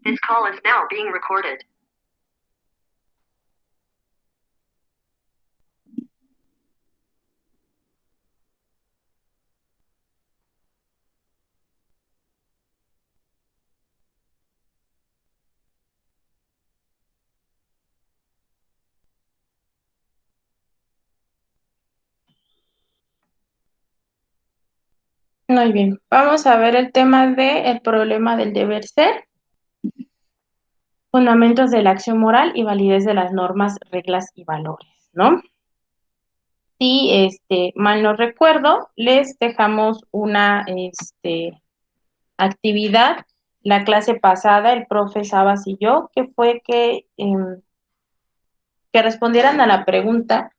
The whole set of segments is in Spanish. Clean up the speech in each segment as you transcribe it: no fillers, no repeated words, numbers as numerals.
This call is now being recorded. Muy bien, vamos a ver el tema del problema del deber ser, fundamentos de la acción moral y validez de las normas, reglas y valores, ¿no? Si mal no recuerdo, les dejamos una actividad la clase pasada, el profe Sabas y yo, que fue que respondieran a la pregunta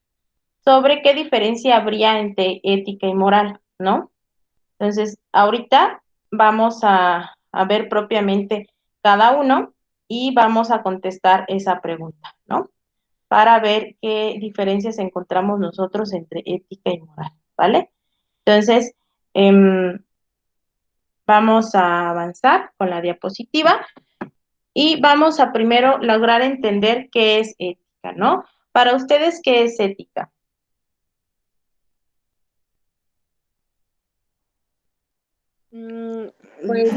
sobre qué diferencia habría entre ética y moral, ¿no? Entonces, ahorita vamos a ver propiamente cada uno y vamos a contestar esa pregunta, ¿no? Para ver qué diferencias encontramos nosotros entre ética y moral, ¿vale? Entonces, vamos a avanzar con la diapositiva y vamos a primero lograr entender qué es ética, ¿no? Para ustedes, ¿qué es ética? Pues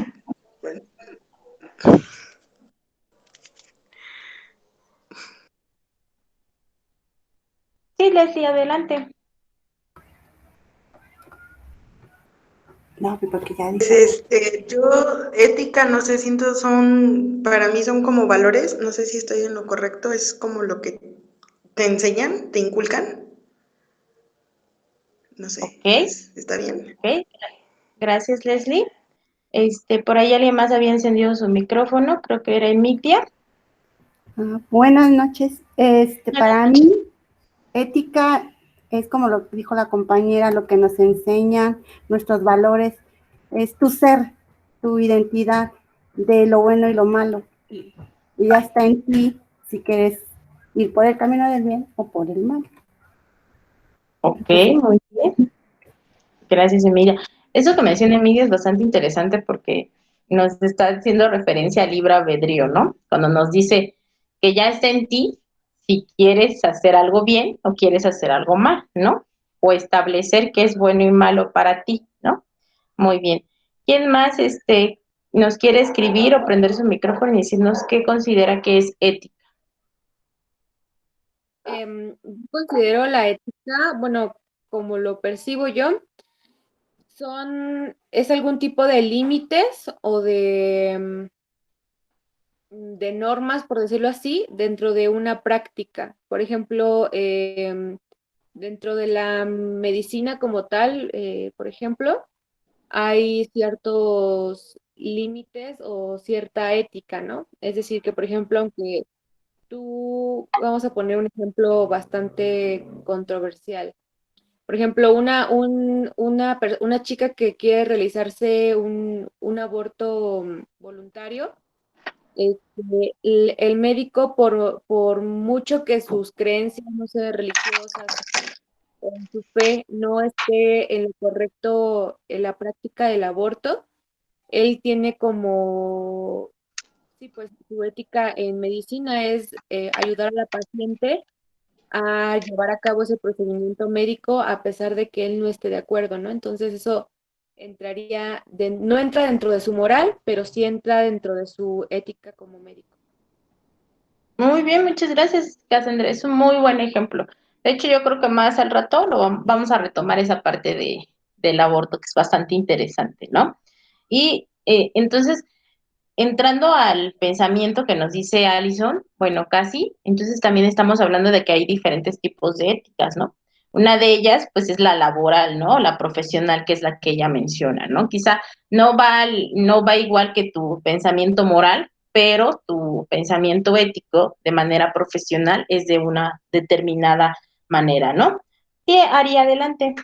Sí, Leslie, adelante. No, porque ya pues, dije. yo, ética, no sé, siento para mí son como valores, no sé si estoy en lo correcto, es como lo que te enseñan, te inculcan, no sé, Ok, ¿está bien? ok. Gracias, Leslie. Por ahí alguien más había encendido su micrófono, creo que era Emilia. Buenas noches. Para mí, ética es como lo que dijo la compañera, lo que nos enseñan, nuestros valores, es tu ser, tu identidad de lo bueno y lo malo. Y ya está en ti si quieres ir por el camino del bien o por el mal. Ok, muy bien. Gracias, Emilia. Eso que menciona Emilia es bastante interesante porque nos está haciendo referencia al libre albedrío, ¿no? Cuando nos dice que ya está en ti si quieres hacer algo bien o quieres hacer algo mal, ¿no? O establecer qué es bueno y malo para ti, ¿no? Muy bien. ¿Quién más nos quiere escribir o prender su micrófono y decirnos qué considera que es ética? Considero la ética, bueno, como lo percibo yo, es algún tipo de límites o de normas, por decirlo así, dentro de una práctica. Por ejemplo, dentro de la medicina como tal, por ejemplo, hay ciertos límites o cierta ética, ¿no? Es decir, que por ejemplo, aunque vamos a poner un ejemplo bastante controversial. Por ejemplo, una chica que quiere realizarse un aborto voluntario, el médico, por mucho que sus creencias, no sé, religiosas o en su fe no esté en lo correcto en la práctica del aborto, él tiene como, sí, pues su ética en medicina es ayudar a la paciente a llevar a cabo ese procedimiento médico a pesar de que él no esté de acuerdo, ¿no? Entonces eso no entra dentro de su moral, pero sí entra dentro de su ética como médico. Muy bien, muchas gracias, Cassandra. Es un muy buen ejemplo. De hecho, yo creo que más al rato vamos a retomar esa parte del aborto, que es bastante interesante, ¿no? Y entonces, entrando al pensamiento que nos dice Alison, bueno, casi, entonces también estamos hablando de que hay diferentes tipos de éticas, ¿no? Una de ellas, pues, es la laboral, ¿no? La profesional, que es la que ella menciona, ¿no? Quizá no va igual que tu pensamiento moral, pero tu pensamiento ético de manera profesional es de una determinada manera, ¿no? Sí, Ari, adelante.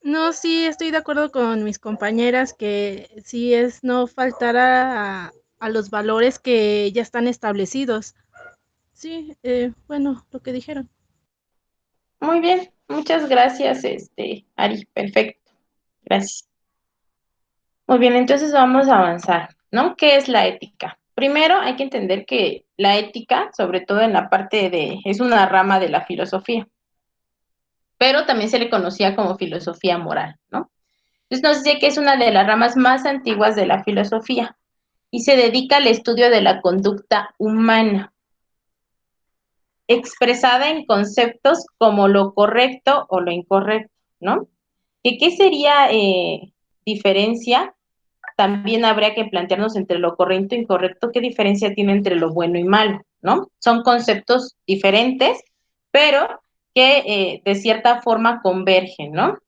No, sí, estoy de acuerdo con mis compañeras que sí es no faltar a los valores que ya están establecidos. Sí, bueno, lo que dijeron. Muy bien, muchas gracias, Ari, perfecto. Gracias. Muy bien, entonces vamos a avanzar, ¿no? ¿Qué es la ética? Primero hay que entender que la ética, sobre todo en la parte es una rama de la filosofía, pero también se le conocía como filosofía moral, ¿no? Entonces nos dice que es una de las ramas más antiguas de la filosofía y se dedica al estudio de la conducta humana, expresada en conceptos como lo correcto o lo incorrecto, ¿no? ¿Qué sería diferencia? También habría que plantearnos entre lo correcto e incorrecto, qué diferencia tiene entre lo bueno y malo, ¿no? Son conceptos diferentes, pero que de cierta forma convergen, ¿no?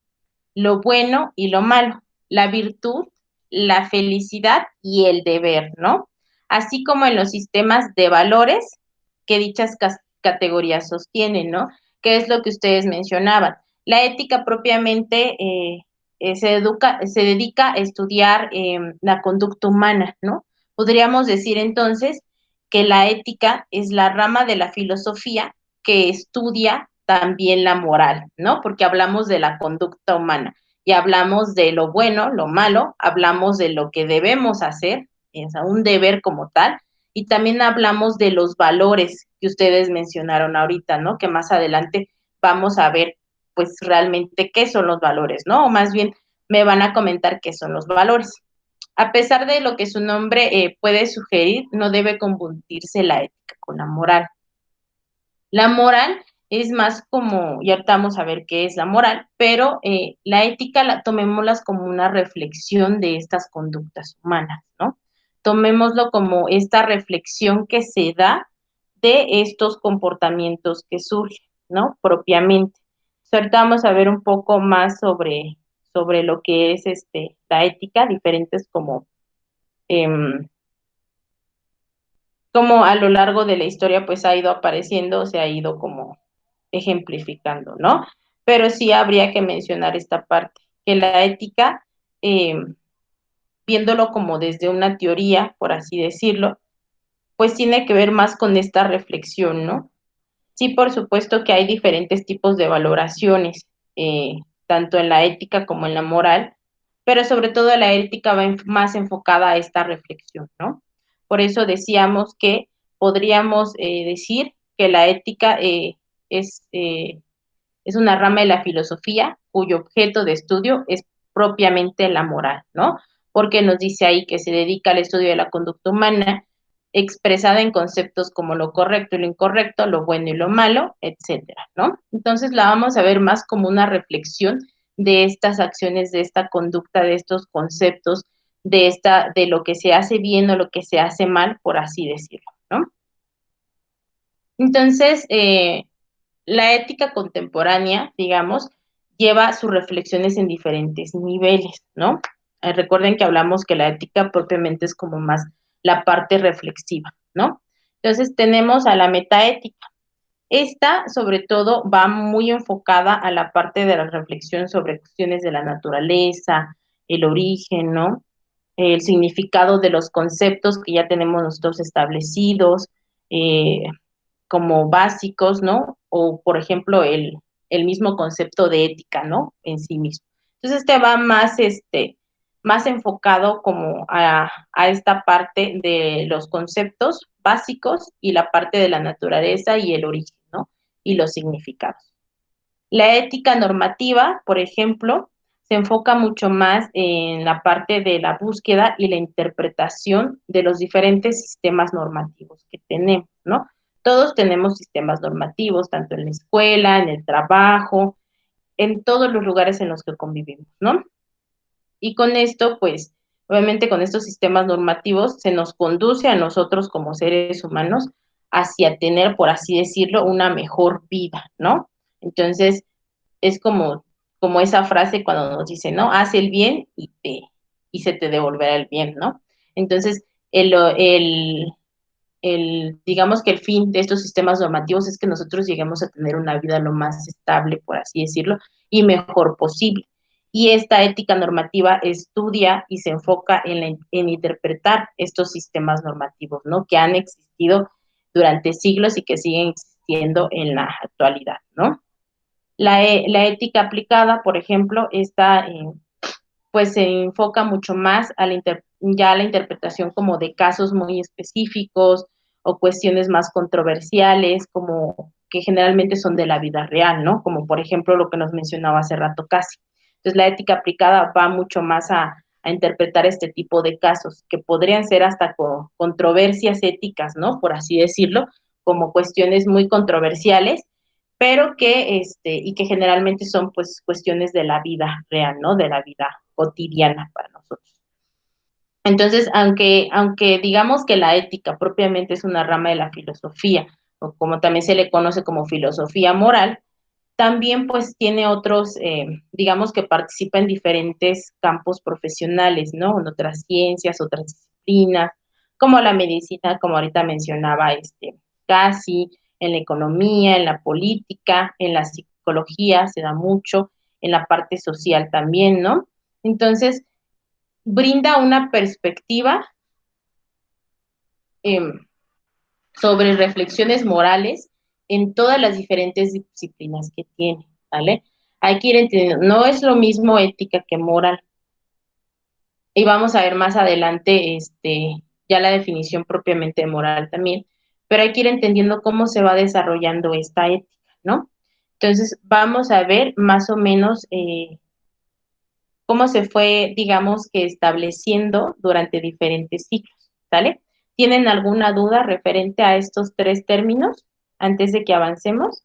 Lo bueno y lo malo, la virtud, la felicidad y el deber, ¿no? Así como en los sistemas de valores que dichas categorías sostienen, ¿no? ¿Qué es lo que ustedes mencionaban? La ética propiamente se dedica a estudiar la conducta humana, ¿no? Podríamos decir entonces que la ética es la rama de la filosofía que estudia también la moral, ¿no? Porque hablamos de la conducta humana y hablamos de lo bueno, lo malo, hablamos de lo que debemos hacer, o sea, un deber como tal, y también hablamos de los valores que ustedes mencionaron ahorita, ¿no? Que más adelante vamos a ver, pues, realmente qué son los valores, ¿no? O más bien me van a comentar qué son los valores. A pesar de lo que su nombre puede sugerir, no debe confundirse la ética con la moral. La moral es más como, ya vamos a ver qué es la moral, pero la ética tomémoslas como una reflexión de estas conductas humanas, ¿no? Tomémoslo como esta reflexión que se da de estos comportamientos que surgen, ¿no? Propiamente. Ahorita vamos a ver un poco más sobre lo que es la ética, diferentes como a lo largo de la historia pues ha ido apareciendo, se ha ido como ejemplificando, ¿no? Pero sí habría que mencionar esta parte, que la ética, eh, viéndolo como desde una teoría, por así decirlo, pues tiene que ver más con esta reflexión, ¿no? Sí, por supuesto que hay diferentes tipos de valoraciones, tanto en la ética como en la moral, pero sobre todo la ética va más enfocada a esta reflexión, ¿no? Por eso decíamos que podríamos decir que la ética es, eh, es una rama de la filosofía cuyo objeto de estudio es propiamente la moral, ¿no? Porque nos dice ahí que se dedica al estudio de la conducta humana expresada en conceptos como lo correcto y lo incorrecto, lo bueno y lo malo, etcétera, ¿no? Entonces la vamos a ver más como una reflexión de estas acciones, de esta conducta, de estos conceptos, de lo que se hace bien o lo que se hace mal, por así decirlo, ¿no? Entonces, la ética contemporánea, digamos, lleva sus reflexiones en diferentes niveles, ¿no? Recuerden que hablamos que la ética propiamente es como más la parte reflexiva, ¿no? Entonces tenemos a la metaética. Esta, sobre todo, va muy enfocada a la parte de la reflexión sobre cuestiones de la naturaleza, el origen, ¿no? El significado de los conceptos que ya tenemos nosotros establecidos, eh, como básicos, ¿no? O, por ejemplo, el mismo concepto de ética, ¿no? En sí mismo. Entonces, va más enfocado como a esta parte de los conceptos básicos y la parte de la naturaleza y el origen, ¿no? Y los significados. La ética normativa, por ejemplo, se enfoca mucho más en la parte de la búsqueda y la interpretación de los diferentes sistemas normativos que tenemos, ¿no? Todos tenemos sistemas normativos, tanto en la escuela, en el trabajo, en todos los lugares en los que convivimos, ¿no? Y con esto, pues, obviamente con estos sistemas normativos se nos conduce a nosotros como seres humanos hacia tener, por así decirlo, una mejor vida, ¿no? Entonces, es como esa frase cuando nos dice, ¿no? Haz el bien y se te devolverá el bien, ¿no? Entonces, digamos que el fin de estos sistemas normativos es que nosotros lleguemos a tener una vida lo más estable, por así decirlo, y mejor posible. Y esta ética normativa estudia y se enfoca en interpretar estos sistemas normativos, ¿no? Que han existido durante siglos y que siguen existiendo en la actualidad, ¿no? La ética aplicada, por ejemplo, esta pues se enfoca mucho más a ya a la interpretación como de casos muy específicos o cuestiones más controversiales, como que generalmente son de la vida real, ¿no? Como por ejemplo lo que nos mencionaba hace rato Casi. Entonces la ética aplicada va mucho más a interpretar este tipo de casos, que podrían ser hasta controversias éticas, ¿no? Por así decirlo, como cuestiones muy controversiales, pero y que generalmente son pues cuestiones de la vida real, ¿no? De la vida cotidiana para nosotros. Entonces, aunque digamos que la ética propiamente es una rama de la filosofía, o como también se le conoce como filosofía moral, también pues tiene otros, digamos que participa en diferentes campos profesionales, ¿no? En otras ciencias, otras disciplinas, como la medicina, como ahorita mencionaba Casi, en la economía, en la política, en la psicología se da mucho, en la parte social también, ¿no? Entonces, brinda una perspectiva eh, sobre reflexiones morales en todas las diferentes disciplinas que tiene, ¿vale? Hay que ir entendiendo, no es lo mismo ética que moral. Y vamos a ver más adelante ya la definición propiamente de moral también, pero hay que ir entendiendo cómo se va desarrollando esta ética, ¿no? Entonces, vamos a ver más o menos cómo se fue, digamos, que estableciendo durante diferentes siglos, ¿sale? ¿Tienen alguna duda referente a estos tres términos antes de que avancemos?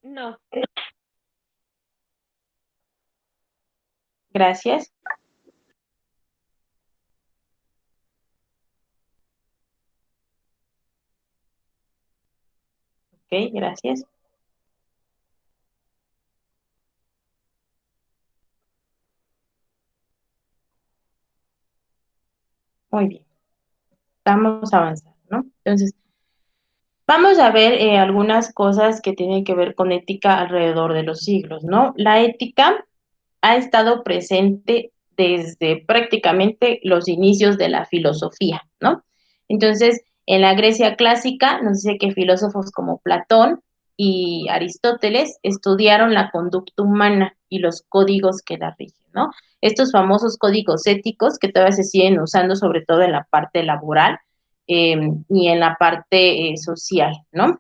No. Gracias. Ok, gracias. Muy bien. Vamos a avanzar, ¿no? Entonces, vamos a ver algunas cosas que tienen que ver con ética alrededor de los siglos, ¿no? La ética ha estado presente desde prácticamente los inicios de la filosofía, ¿no? Entonces, en la Grecia clásica nos dice que filósofos como Platón y Aristóteles estudiaron la conducta humana y los códigos que la rigen, ¿no? Estos famosos códigos éticos que todavía se siguen usando sobre todo en la parte laboral y en la parte social, ¿no?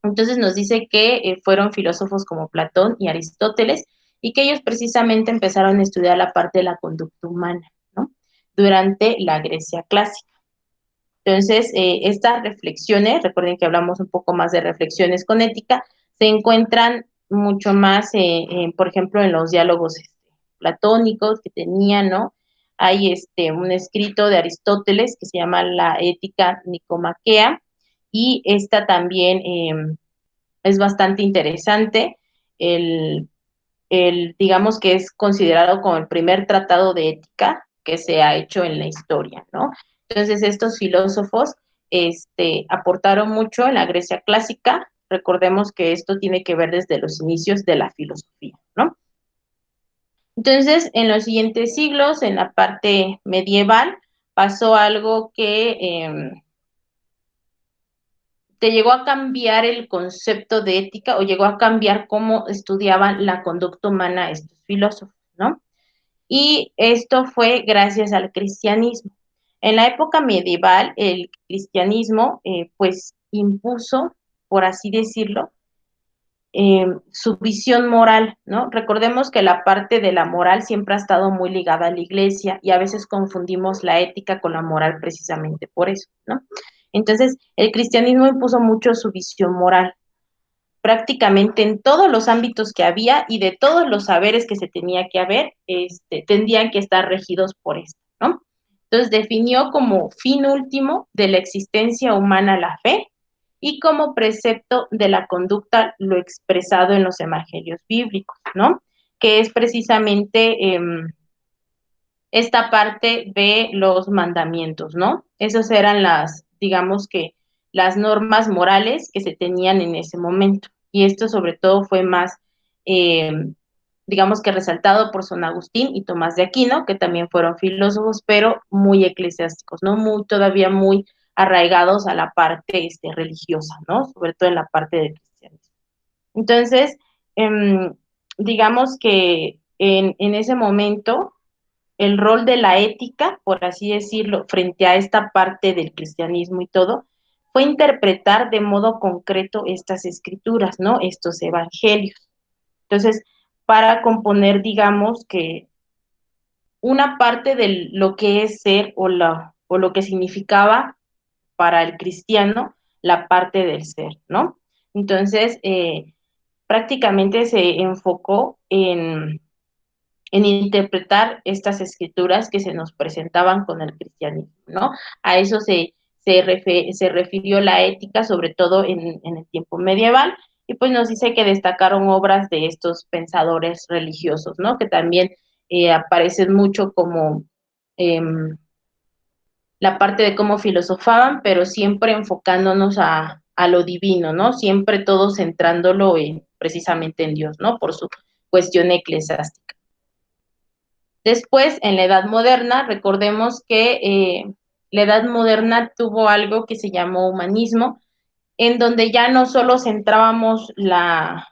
Entonces nos dice que fueron filósofos como Platón y Aristóteles y que ellos precisamente empezaron a estudiar la parte de la conducta humana, ¿no? Durante la Grecia clásica. Entonces, estas reflexiones, recuerden que hablamos un poco más de reflexiones con ética, se encuentran mucho más, por ejemplo, en los diálogos platónicos que tenían, ¿no? Hay un escrito de Aristóteles que se llama La Ética Nicomaquea, y esta también es bastante interesante. El, digamos que es considerado como el primer tratado de ética que se ha hecho en la historia, ¿no? Entonces, estos filósofos aportaron mucho en la Grecia clásica. Recordemos que esto tiene que ver desde los inicios de la filosofía, ¿no? Entonces, en los siguientes siglos, en la parte medieval, pasó algo que llegó a cambiar el concepto de ética o llegó a cambiar cómo estudiaban la conducta humana estos filósofos, ¿no? Y esto fue gracias al cristianismo. En la época medieval, el cristianismo, pues, impuso, por así decirlo, su visión moral, ¿no? Recordemos que la parte de la moral siempre ha estado muy ligada a la iglesia y a veces confundimos la ética con la moral precisamente por eso, ¿no? Entonces, el cristianismo impuso mucho su visión moral, prácticamente en todos los ámbitos que había y de todos los saberes que se tenía que haber, tendrían que estar regidos por esto, ¿no? Entonces definió como fin último de la existencia humana la fe y como precepto de la conducta lo expresado en los evangelios bíblicos, ¿no? Que es precisamente esta parte de los mandamientos, ¿no? Esas eran digamos que, las normas morales que se tenían en ese momento. Y esto sobre todo fue más, eh, digamos que resaltado por San Agustín y Tomás de Aquino, que también fueron filósofos, pero muy eclesiásticos, ¿no? Todavía muy arraigados a la parte religiosa, ¿no? Sobre todo en la parte del cristianismo. Entonces, digamos que en ese momento el rol de la ética, por así decirlo, frente a esta parte del cristianismo y todo, fue interpretar de modo concreto estas escrituras, ¿no? Estos evangelios. Entonces, para componer, digamos que una parte de lo que es ser o lo que significaba para el cristiano la parte del ser, ¿no? Entonces, prácticamente se enfocó en interpretar estas escrituras que se nos presentaban con el cristianismo, ¿no? A eso se refirió la ética, sobre todo en el tiempo medieval, y pues nos dice que destacaron obras de estos pensadores religiosos, ¿no? Que también aparecen mucho como eh, la parte de cómo filosofaban, pero siempre enfocándonos a lo divino, ¿no? Siempre todo centrándolo precisamente en Dios, ¿no? Por su cuestión eclesiástica. Después, en la Edad Moderna, recordemos que la Edad Moderna tuvo algo que se llamó humanismo, en donde ya no solo centrábamos la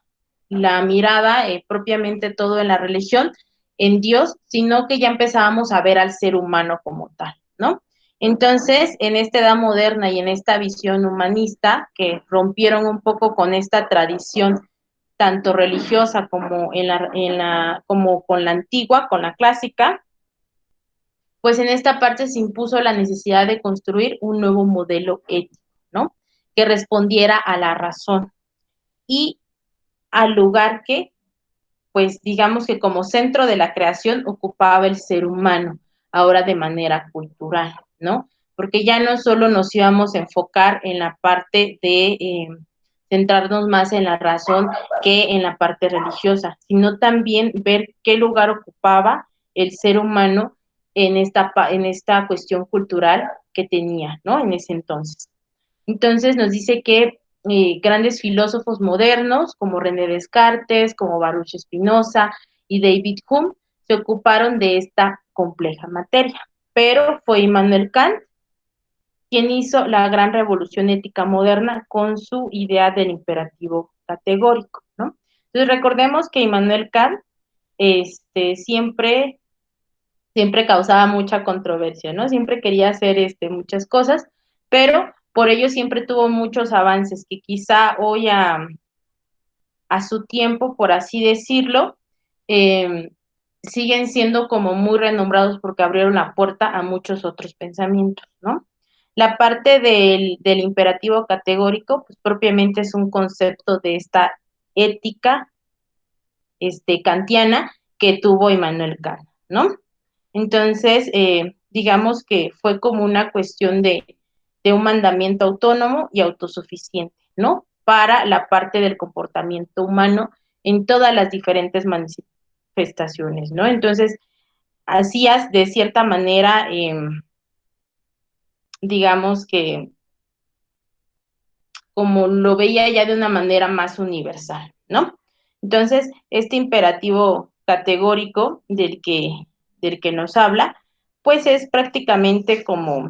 mirada propiamente todo en la religión, en Dios, sino que ya empezábamos a ver al ser humano como tal, ¿no? Entonces, en esta edad moderna y en esta visión humanista, que rompieron un poco con esta tradición tanto religiosa como como con la antigua, con la clásica, pues en esta parte se impuso la necesidad de construir un nuevo modelo ético, ¿no? Que respondiera a la razón y al lugar que, pues digamos que como centro de la creación ocupaba el ser humano, ahora de manera cultural, ¿no? Porque ya no solo nos íbamos a enfocar en la parte de centrarnos más en la razón que en la parte religiosa, sino también ver qué lugar ocupaba el ser humano en esta cuestión cultural que tenía, ¿no? En ese entonces. Entonces nos dice que grandes filósofos modernos como René Descartes, como Baruch Spinoza y David Hume se ocuparon de esta compleja materia. Pero fue Immanuel Kant quien hizo la gran revolución ética moderna con su idea del imperativo categórico, ¿no? Entonces recordemos que Immanuel Kant siempre causaba mucha controversia, ¿no? Siempre quería hacer muchas cosas, pero por ello siempre tuvo muchos avances que quizá hoy a su tiempo, por así decirlo, eh, siguen siendo como muy renombrados porque abrieron la puerta a muchos otros pensamientos, ¿no? La parte del imperativo categórico, pues propiamente es un concepto de esta ética kantiana que tuvo Immanuel Kant, ¿no? Entonces, digamos que fue como una cuestión de un mandamiento autónomo y autosuficiente, ¿no? Para la parte del comportamiento humano en todas las diferentes manifestaciones, ¿no? Entonces, hacías de cierta manera, digamos que como lo veía ya de una manera más universal, ¿no? Entonces, este imperativo categórico del que nos habla, pues es prácticamente como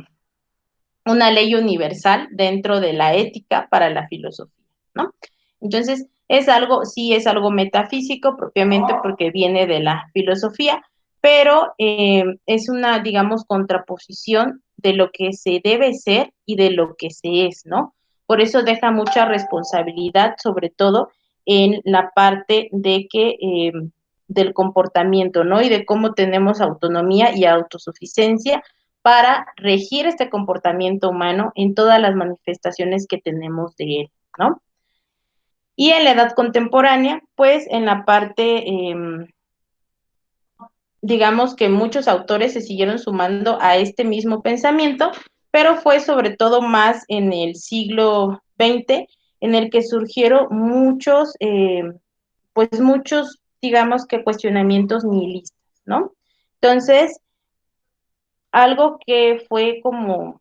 una ley universal dentro de la ética para la filosofía, ¿no? Entonces, sí es algo metafísico propiamente porque viene de la filosofía, pero es una, digamos, contraposición de lo que se debe ser y de lo que se es, ¿no? Por eso deja mucha responsabilidad, sobre todo en la parte de del comportamiento, ¿no? Y de cómo tenemos autonomía y autosuficiencia para regir este comportamiento humano en todas las manifestaciones que tenemos de él, ¿no? Y en la edad contemporánea, pues en la parte, digamos que muchos autores se siguieron sumando a este mismo pensamiento, pero fue sobre todo más en el siglo XX en el que surgieron pues muchos, digamos que cuestionamientos nihilistas, ¿no? Entonces, algo que fue como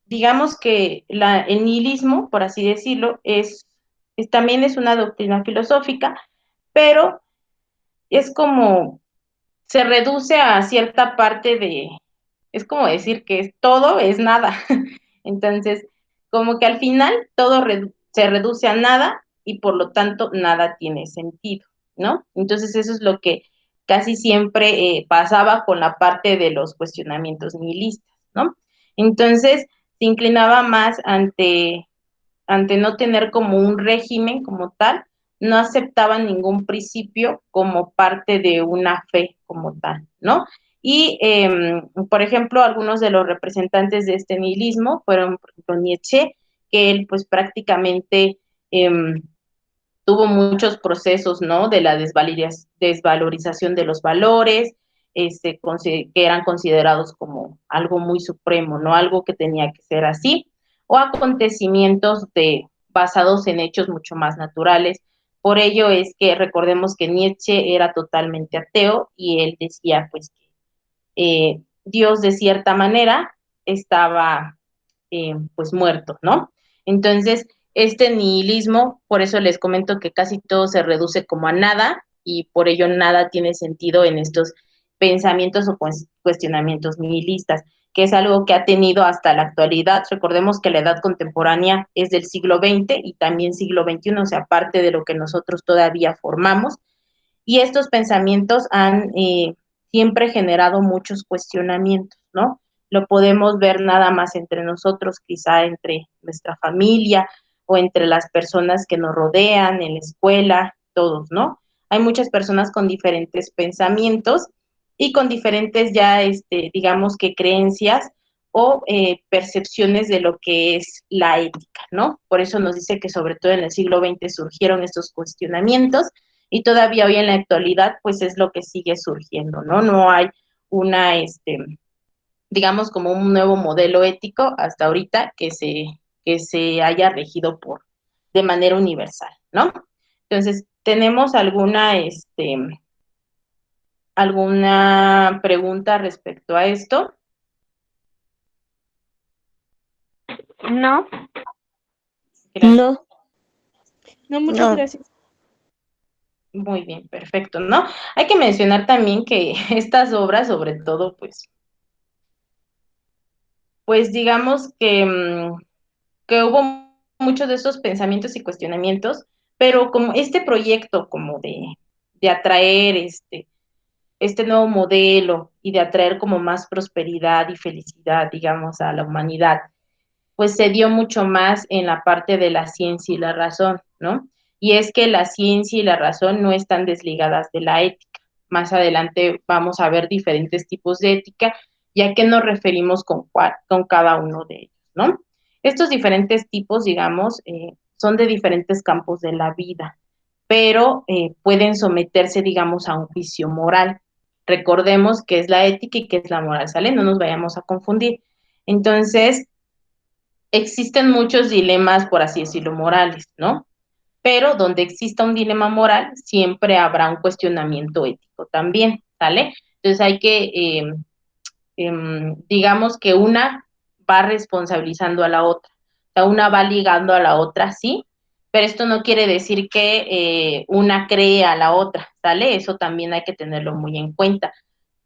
digamos que el nihilismo, por así decirlo, también es una doctrina filosófica, pero es como, se reduce a cierta parte es como decir que todo es nada. Entonces, como que al final todo se reduce a nada y por lo tanto nada tiene sentido, ¿no? Entonces eso es lo que casi siempre pasaba con la parte de los cuestionamientos nihilistas, ¿no? Entonces se inclinaba más ante no tener como un régimen como tal, no aceptaban ningún principio como parte de una fe como tal, ¿no? Y, por ejemplo, algunos de los representantes de este nihilismo fueron, por ejemplo, Nietzsche, que él pues prácticamente tuvo muchos procesos, ¿no? De la desvalorización de los valores, que eran considerados como algo muy supremo, ¿no? Algo que tenía que ser así, o acontecimientos basados en hechos mucho más naturales. Por ello es que recordemos que Nietzsche era totalmente ateo y él decía, pues, que Dios de cierta manera estaba, pues, muerto, ¿no? Entonces, este nihilismo, por eso les comento que casi todo se reduce como a nada y por ello nada tiene sentido en estos pensamientos o cuestionamientos nihilistas, que es algo que ha tenido hasta la actualidad. Recordemos que la edad contemporánea es del siglo XX y también siglo XXI, o sea, parte de lo que nosotros todavía formamos. Y estos pensamientos han siempre generado muchos cuestionamientos, ¿no? Lo podemos ver nada más entre nosotros, quizá entre nuestra familia o entre las personas que nos rodean, en la escuela, todos, ¿no? Hay muchas personas con diferentes pensamientos y con diferentes ya, digamos que creencias o percepciones de lo que es la ética, ¿no? Por eso nos dice que sobre todo en el siglo XX surgieron estos cuestionamientos y todavía hoy en la actualidad, pues es lo que sigue surgiendo, ¿no? No hay una, digamos, como un nuevo modelo ético hasta ahorita que se haya regido de manera universal, ¿no? Entonces, ¿tenemos alguna pregunta respecto a esto? No, Gracias. No, No, muchas no. gracias. Muy bien, perfecto, ¿no? Hay que mencionar también que estas obras, sobre todo, pues digamos que hubo muchos de estos pensamientos y cuestionamientos, pero como este proyecto como de atraer este nuevo modelo y de atraer como más prosperidad y felicidad, digamos, a la humanidad, pues se dio mucho más en la parte de la ciencia y la razón, ¿no? Y es que la ciencia y la razón no están desligadas de la ética. Más adelante vamos a ver diferentes tipos de ética y a qué nos referimos con cada uno de ellos, ¿no? Estos diferentes tipos, digamos, son de diferentes campos de la vida, pero pueden someterse, digamos, a un juicio moral. Recordemos qué es la ética y qué es la moral, ¿sale? No nos vayamos a confundir. Entonces, existen muchos dilemas, por así decirlo, morales, ¿no? Pero donde exista un dilema moral, siempre habrá un cuestionamiento ético también, ¿sale? Entonces hay que, digamos que una va responsabilizando a la otra, o sea, una va ligando a la otra, sí, pero esto no quiere decir que una cree a la otra, ¿sale? Eso también hay que tenerlo muy en cuenta,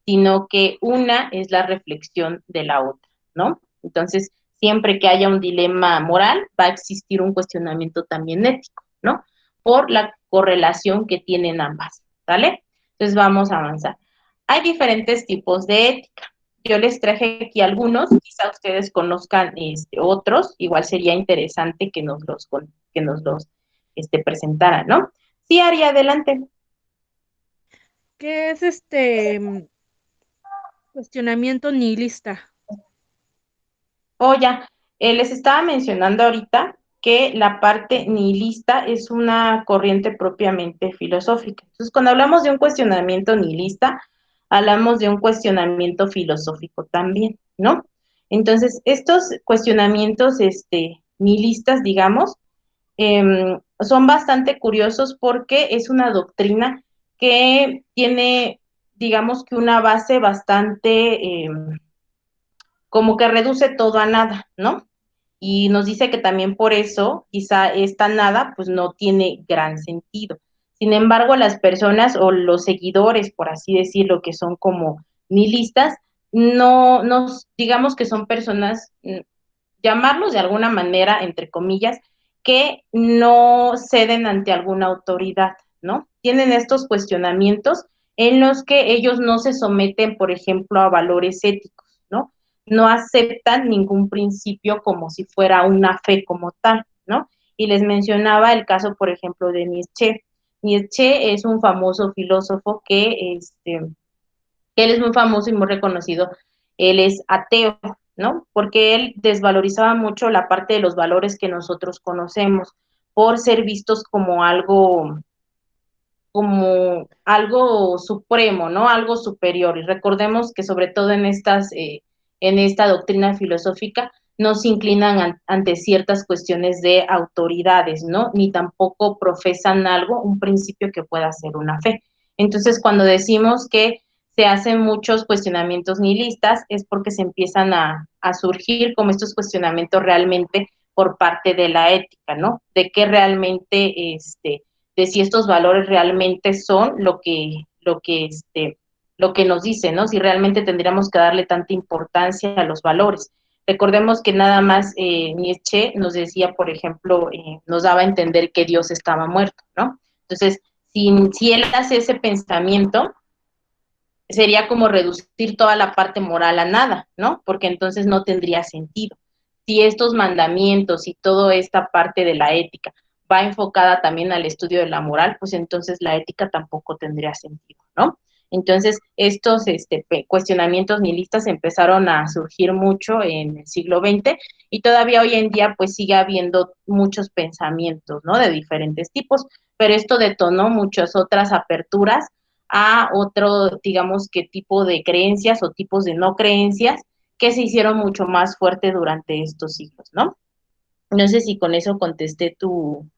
sino que una es la reflexión de la otra, ¿no? Entonces, siempre que haya un dilema moral, va a existir un cuestionamiento también ético, ¿no? Por la correlación que tienen ambas, ¿sale? Entonces, vamos a avanzar. Hay diferentes tipos de ética. Yo les traje aquí algunos, quizá ustedes conozcan otros, igual sería interesante que nos los presentaran, ¿no? Sí, Ari, adelante. ¿Qué es cuestionamiento nihilista? Ya, les estaba mencionando ahorita que la parte nihilista es una corriente propiamente filosófica. Entonces, cuando hablamos de un cuestionamiento nihilista, hablamos de un cuestionamiento filosófico también, ¿no? Entonces, estos cuestionamientos nihilistas, digamos, son bastante curiosos porque es una doctrina que tiene, digamos que una base bastante como que reduce todo a nada, ¿no? Y nos dice que también por eso quizá esta nada pues no tiene gran sentido. Sin embargo, las personas o los seguidores, por así decirlo, que son como nihilistas, no nos digamos que son personas, llamarlos de alguna manera, entre comillas, que no ceden ante alguna autoridad, ¿no? Tienen estos cuestionamientos en los que ellos no se someten, por ejemplo, a valores éticos, ¿no? No aceptan ningún principio como si fuera una fe como tal, ¿no? Y les mencionaba el caso, por ejemplo, de Nietzsche. Nietzsche es un famoso filósofo que él es muy famoso y muy reconocido. Él es ateo, ¿no? Porque él desvalorizaba mucho la parte de los valores que nosotros conocemos por ser vistos como algo supremo, ¿no? Algo superior. Y recordemos que sobre todo en esta doctrina filosófica, no se inclinan ante ciertas cuestiones de autoridades, ¿no? Ni tampoco profesan algo, un principio que pueda ser una fe. Entonces, cuando decimos que se hacen muchos cuestionamientos nihilistas, es porque se empiezan a surgir como estos cuestionamientos realmente por parte de la ética, ¿no? De qué realmente de si estos valores realmente son lo que nos dice, ¿no? Si realmente tendríamos que darle tanta importancia a los valores. Recordemos que nada más Nietzsche nos decía, por ejemplo, nos daba a entender que Dios estaba muerto, ¿no? Entonces, si él hace ese pensamiento, sería como reducir toda la parte moral a nada, ¿no? Porque entonces no tendría sentido. Si estos mandamientos y toda esta parte de la ética va enfocada también al estudio de la moral, pues entonces la ética tampoco tendría sentido, ¿no? Entonces, estos cuestionamientos nihilistas empezaron a surgir mucho en el siglo XX y todavía hoy en día pues sigue habiendo muchos pensamientos, ¿no? De diferentes tipos, pero esto detonó muchas otras aperturas a otro, digamos, que tipo de creencias o tipos de no creencias que se hicieron mucho más fuertes durante estos siglos, ¿no? No sé si con eso contesté tu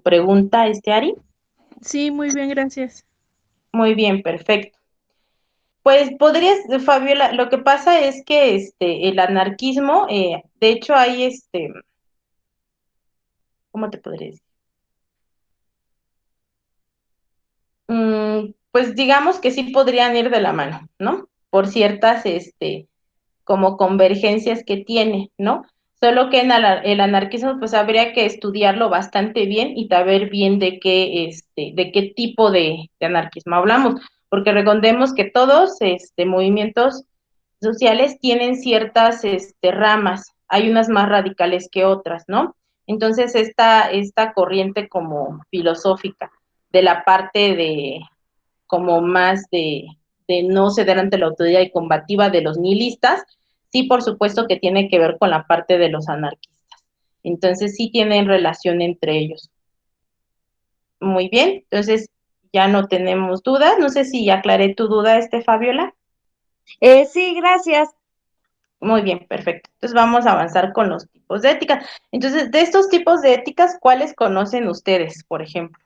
pregunta, Ari. Sí, muy bien, gracias. Muy bien, perfecto. Pues podrías, Fabiola, lo que pasa es que el anarquismo, de hecho hay ¿cómo te podría decir? Pues digamos que sí podrían ir de la mano, ¿no? Por ciertas, como convergencias que tiene, ¿no? Solo que en el anarquismo pues habría que estudiarlo bastante bien y saber bien de qué tipo de anarquismo hablamos, porque recordemos que todos movimientos sociales tienen ciertas ramas, hay unas más radicales que otras, ¿no? Entonces esta corriente como filosófica de la parte de como más de no ceder ante la autoridad y combativa de los nihilistas, sí, por supuesto que tiene que ver con la parte de los anarquistas. Entonces, sí tienen relación entre ellos. Muy bien, entonces ya no tenemos dudas. No sé si ya aclaré tu duda, Fabiola. Sí, gracias. Muy bien, perfecto. Entonces vamos a avanzar con los tipos de ética. Entonces, de estos tipos de éticas, ¿cuáles conocen ustedes, por ejemplo?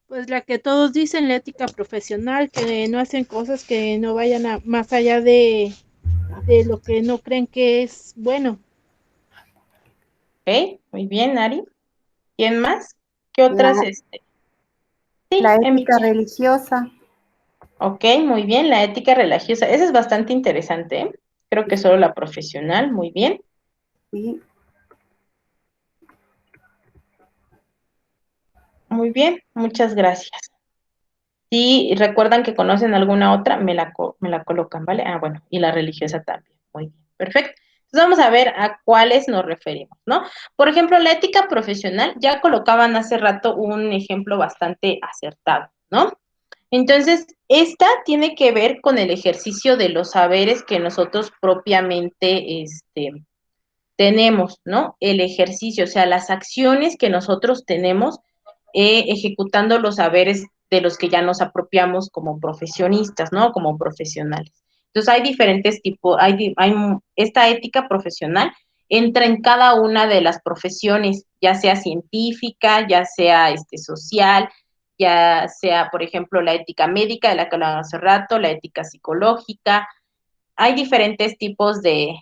Pues la que todos dicen, la ética profesional, que no hacen cosas que no vayan más allá de lo que no creen que es bueno. Ok, muy bien, Ari. ¿Quién más? ¿Qué otras? La, la Sí, ética religiosa. Ok, muy bien, la ética religiosa. Esa es bastante interesante, ¿eh? Creo que solo la profesional, muy bien. Sí. Muy bien, muchas gracias. Si recuerdan que conocen alguna otra, me la colocan, ¿vale? Ah, bueno, y la religiosa también. Muy bien, perfecto. Entonces vamos a ver a cuáles nos referimos, ¿no? Por ejemplo, la ética profesional, ya colocaban hace rato un ejemplo bastante acertado, ¿no? Entonces, esta tiene que ver con el ejercicio de los saberes que nosotros propiamente tenemos, ¿no? El ejercicio, o sea, las acciones que nosotros tenemos ejecutando los saberes de los que ya nos apropiamos como profesionistas, ¿no? Como profesionales. Entonces, hay diferentes tipos, esta ética profesional entra en cada una de las profesiones, ya sea científica, ya sea social, ya sea, por ejemplo, la ética médica, de la que hablamos hace rato, la ética psicológica. Hay diferentes tipos de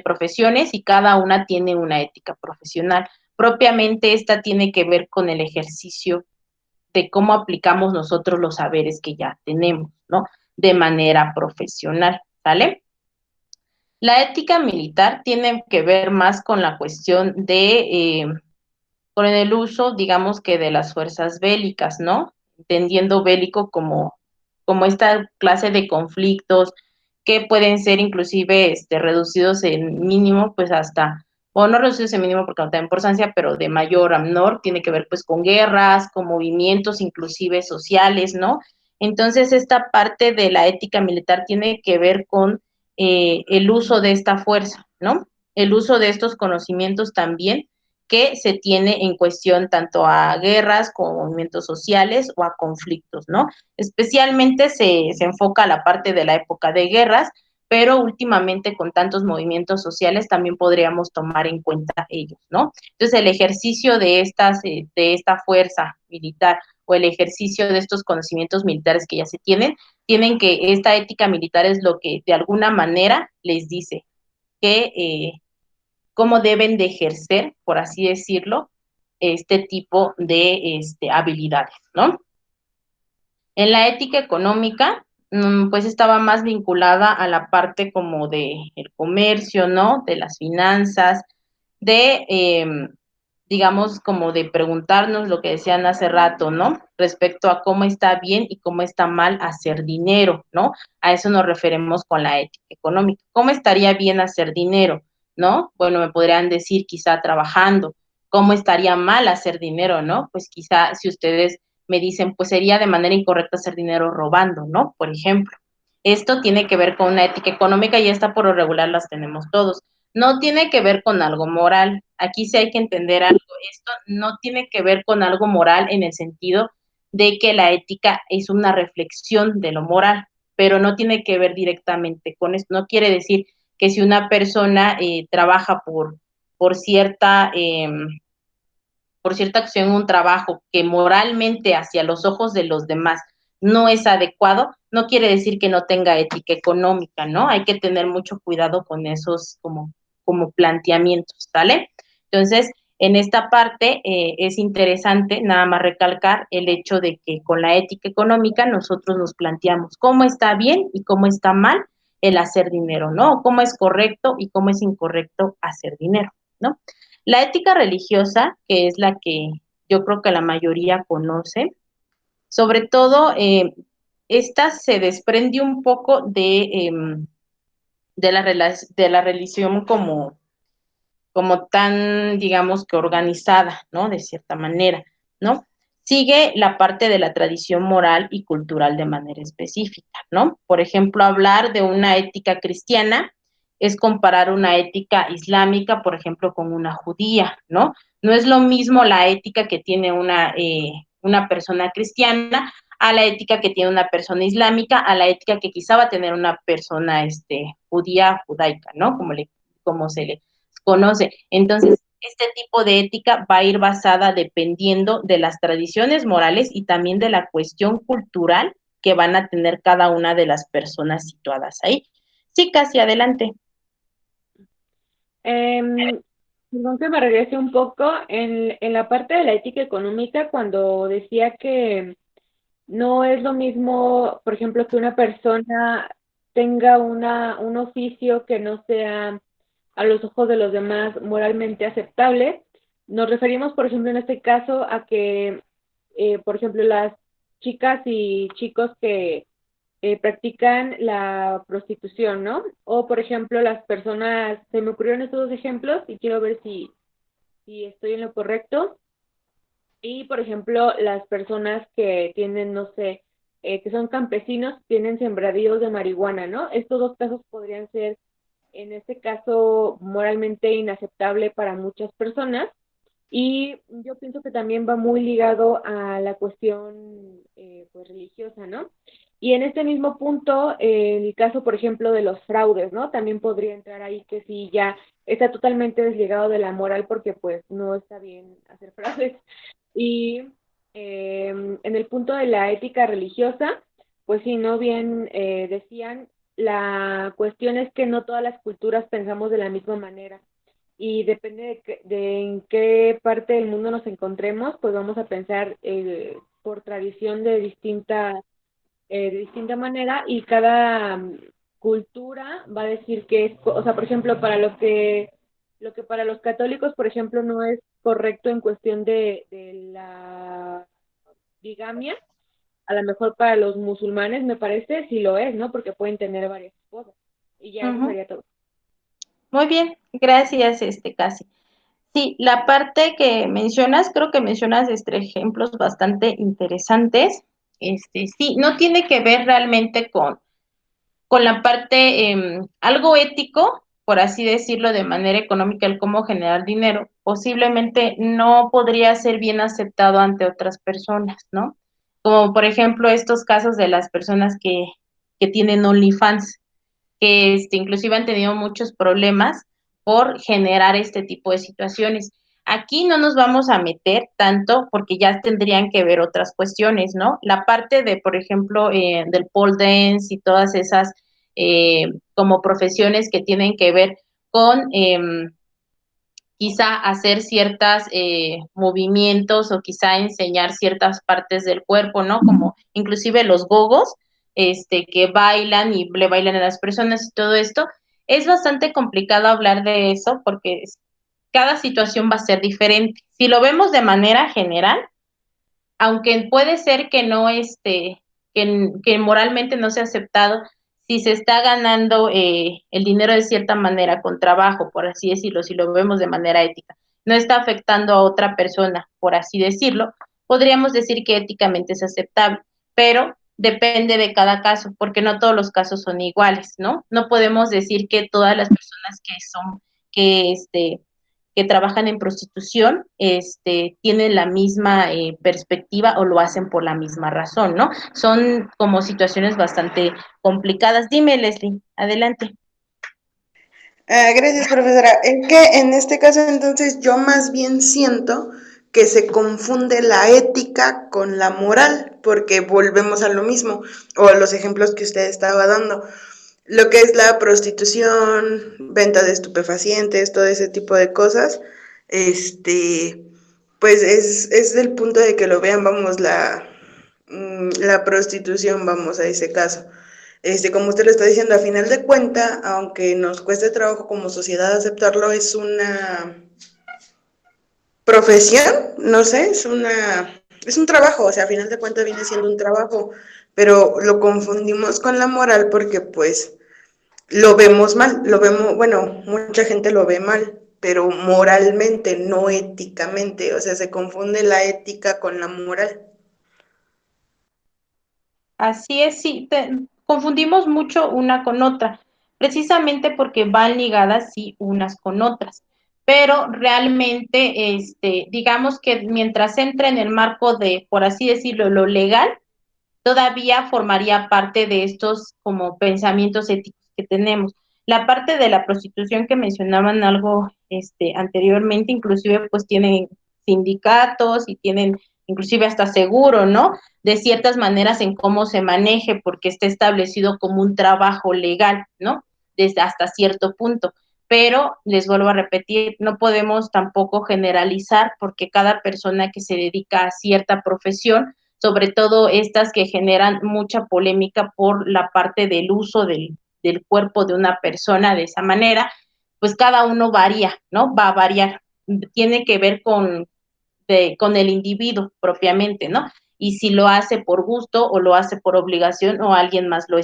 profesiones y cada una tiene una ética profesional. Propiamente esta tiene que ver con el ejercicio de cómo aplicamos nosotros los saberes que ya tenemos, ¿no? De manera profesional, ¿sale? La ética militar tiene que ver más con la cuestión con el uso, digamos que de las fuerzas bélicas, ¿no? Entendiendo bélico como esta clase de conflictos que pueden ser inclusive reducidos en mínimo, pues hasta, o no reducidos en mínimo porque no tienen importancia, pero de mayor a menor, tiene que ver pues con guerras, con movimientos inclusive sociales, ¿no? Entonces esta parte de la ética militar tiene que ver con el uso de esta fuerza, ¿no? El uso de estos conocimientos también que se tiene en cuestión tanto a guerras como movimientos sociales o a conflictos, ¿no? Especialmente se enfoca a la parte de la época de guerras, pero últimamente con tantos movimientos sociales también podríamos tomar en cuenta ellos, ¿no? Entonces el ejercicio de esta fuerza militar o el ejercicio de estos conocimientos militares que ya se tienen que esta ética militar es lo que de alguna manera les dice que cómo deben de ejercer, por así decirlo, este tipo de habilidades, ¿no? En la ética económica, pues estaba más vinculada a la parte como de el comercio, ¿no? De las finanzas, de, digamos, como de preguntarnos lo que decían hace rato, ¿no? Respecto a cómo está bien y cómo está mal hacer dinero, ¿no? A eso nos referimos con la ética económica. ¿Cómo estaría bien hacer dinero, ¿no? Bueno, me podrían decir quizá trabajando. ¿Cómo estaría mal hacer dinero, no? Pues quizá si ustedes me dicen, pues sería de manera incorrecta hacer dinero robando, ¿no? Por ejemplo. Esto tiene que ver con una ética económica y esta por lo regular las tenemos todos. No tiene que ver con algo moral. Aquí sí hay que entender algo. Esto no tiene que ver con algo moral en el sentido de que la ética es una reflexión de lo moral, pero no tiene que ver directamente con esto. No quiere decir que si una persona trabaja por cierta por cierta acción, un trabajo que moralmente hacia los ojos de los demás no es adecuado, no quiere decir que no tenga ética económica, ¿no? Hay que tener mucho cuidado con esos como planteamientos, ¿vale? Entonces, en esta parte es interesante nada más recalcar el hecho de que con la ética económica nosotros nos planteamos cómo está bien y cómo está mal el hacer dinero, ¿no? Cómo es correcto y cómo es incorrecto hacer dinero, ¿no? La ética religiosa, que es la que yo creo que la mayoría conoce, sobre todo esta se desprende un poco de la religión como tan, digamos que organizada, ¿no? De cierta manera, ¿no? Sigue la parte de la tradición moral y cultural de manera específica, ¿no? Por ejemplo, hablar de una ética cristiana es comparar una ética islámica, por ejemplo, con una judía, ¿no? No es lo mismo la ética que tiene una persona cristiana a la ética que tiene una persona islámica, a la ética que quizá va a tener una persona judía, judaica, ¿no? Como se le conoce. Entonces, este tipo de ética va a ir basada dependiendo de las tradiciones morales y también de la cuestión cultural que van a tener cada una de las personas situadas ahí. Sí, casi adelante. Perdón que me regrese un poco en la parte de la ética económica cuando decía que no es lo mismo, por ejemplo, que una persona tenga un oficio que no sea a los ojos de los demás moralmente aceptable. Nos referimos, por ejemplo, en este caso a que, por ejemplo, las chicas y chicos que practican la prostitución, ¿no? O, por ejemplo, las personas, se me ocurrieron estos dos ejemplos y quiero ver si estoy en lo correcto. Y, por ejemplo, las personas que tienen, no sé, que son campesinos, tienen sembradíos de marihuana, ¿no? Estos dos casos podrían ser, en este caso, moralmente inaceptable para muchas personas. Y yo pienso que también va muy ligado a la cuestión pues religiosa, ¿no? Y en este mismo punto, el caso, por ejemplo, de los fraudes, ¿no? También podría entrar ahí que sí ya está totalmente desligado de la moral porque pues no está bien hacer fraudes. Y en el punto de la ética religiosa, pues sí, no bien decían, la cuestión es que no todas las culturas pensamos de la misma manera y depende de en qué parte del mundo nos encontremos, pues vamos a pensar por tradición de distinta manera y cada cultura va a decir que es, o sea, por ejemplo, para lo que para los católicos, por ejemplo, no es correcto en cuestión de la bigamia, a lo mejor para los musulmanes me parece sí lo es, ¿no? Porque pueden tener varias esposas. Y ya eso Ujú. sería todo. Muy bien, gracias, Casi. Sí, la parte que mencionas, creo que mencionas ejemplos bastante interesantes. Sí, no tiene que ver realmente con la parte, algo ético, por así decirlo, de manera económica, el cómo generar dinero, posiblemente no podría ser bien aceptado ante otras personas, ¿no? Como por ejemplo estos casos de las personas que tienen OnlyFans, que inclusive han tenido muchos problemas por generar este tipo de situaciones. Aquí no nos vamos a meter tanto porque ya tendrían que ver otras cuestiones, ¿no? La parte de, por ejemplo, del pole dance y todas esas como profesiones que tienen que ver con quizá hacer ciertos movimientos o quizá enseñar ciertas partes del cuerpo, ¿no? Como inclusive los gogos, que bailan y le bailan a las personas y todo esto. Es bastante complicado hablar de eso porque cada situación va a ser diferente. Si lo vemos de manera general, aunque puede ser que no que moralmente no sea aceptado, si se está ganando el dinero de cierta manera con trabajo, por así decirlo, si lo vemos de manera ética, no está afectando a otra persona, por así decirlo, podríamos decir que éticamente es aceptable, pero depende de cada caso, porque no todos los casos son iguales, ¿no? No podemos decir que todas las personas que trabajan en prostitución, tienen la misma perspectiva o lo hacen por la misma razón, ¿no? Son como situaciones bastante complicadas. Dime, Leslie, adelante. Gracias, profesora. Es que en este caso entonces yo más bien siento que se confunde la ética con la moral, porque volvemos a lo mismo, o a los ejemplos que usted estaba dando. Lo que es la prostitución, venta de estupefacientes, todo ese tipo de cosas, pues es el punto de que lo vean, vamos, la prostitución, vamos a ese caso. Como usted lo está diciendo, a final de cuenta, aunque nos cueste trabajo como sociedad aceptarlo, es una profesión, no sé, es un trabajo, o sea, a final de cuentas viene siendo un trabajo, pero lo confundimos con la moral porque pues lo vemos mal, lo vemos, bueno, mucha gente lo ve mal, pero moralmente, no éticamente, o sea, se confunde la ética con la moral. Así es, sí, confundimos mucho una con otra, precisamente porque van ligadas, sí, unas con otras. Pero realmente, digamos que mientras entra en el marco de, por así decirlo, lo legal, todavía formaría parte de estos como pensamientos éticos que tenemos. La parte de la prostitución que mencionaban algo anteriormente, inclusive pues tienen sindicatos y tienen inclusive hasta seguro, ¿no? De ciertas maneras en cómo se maneje, porque está establecido como un trabajo legal, ¿no? Desde hasta cierto punto. Pero les vuelvo a repetir, no podemos tampoco generalizar porque cada persona que se dedica a cierta profesión, sobre todo estas que generan mucha polémica por la parte del uso del cuerpo de una persona de esa manera, pues cada uno varía, ¿no? Va a variar. Tiene que ver con el individuo propiamente, ¿no? Y si lo hace por gusto o lo hace por obligación o alguien más le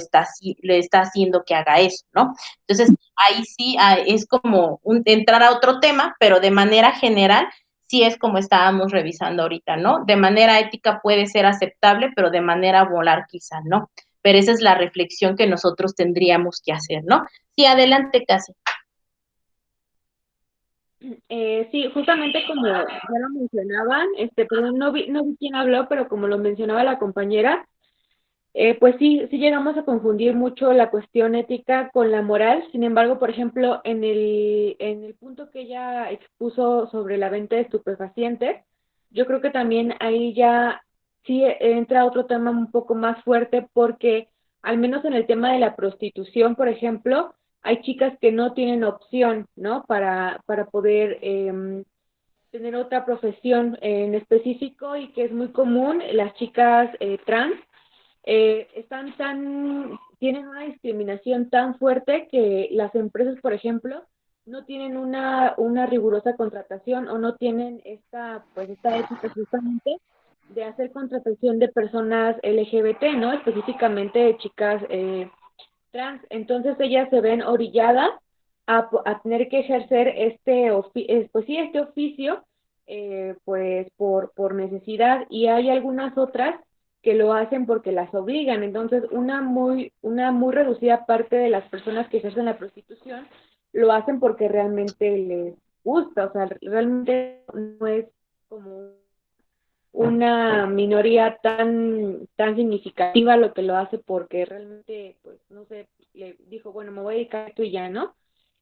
está haciendo que haga eso, ¿no? Entonces, ahí sí es como entrar a otro tema, pero de manera general, sí es como estábamos revisando ahorita, ¿no? De manera ética puede ser aceptable, pero de manera moral quizá no. Pero esa es la reflexión que nosotros tendríamos que hacer, ¿no? Sí, adelante, Casi. Sí, justamente como ya lo mencionaban, perdón, no vi quién habló, pero como lo mencionaba la compañera, pues sí llegamos a confundir mucho la cuestión ética con la moral. Sin embargo, por ejemplo, en el punto que ella expuso sobre la venta de estupefacientes, yo creo que también ahí ya sí entra otro tema un poco más fuerte porque al menos en el tema de la prostitución, por ejemplo, hay chicas que no tienen opción, ¿no? Para poder tener otra profesión en específico y que es muy común, las chicas trans tienen una discriminación tan fuerte que las empresas, por ejemplo, no tienen una rigurosa contratación o no tienen esta ética justamente de hacer contratación de personas LGBT, ¿no? Específicamente de chicas trans. Entonces ellas se ven orilladas a tener que ejercer este oficio, pues por necesidad, y hay algunas otras que lo hacen porque las obligan. Entonces, una muy reducida parte de las personas que ejercen la prostitución lo hacen porque realmente les gusta, o sea, realmente no es como una minoría tan significativa lo que lo hace porque realmente, pues, no sé, le dijo, bueno, me voy a dedicar a esto y ya, ¿no?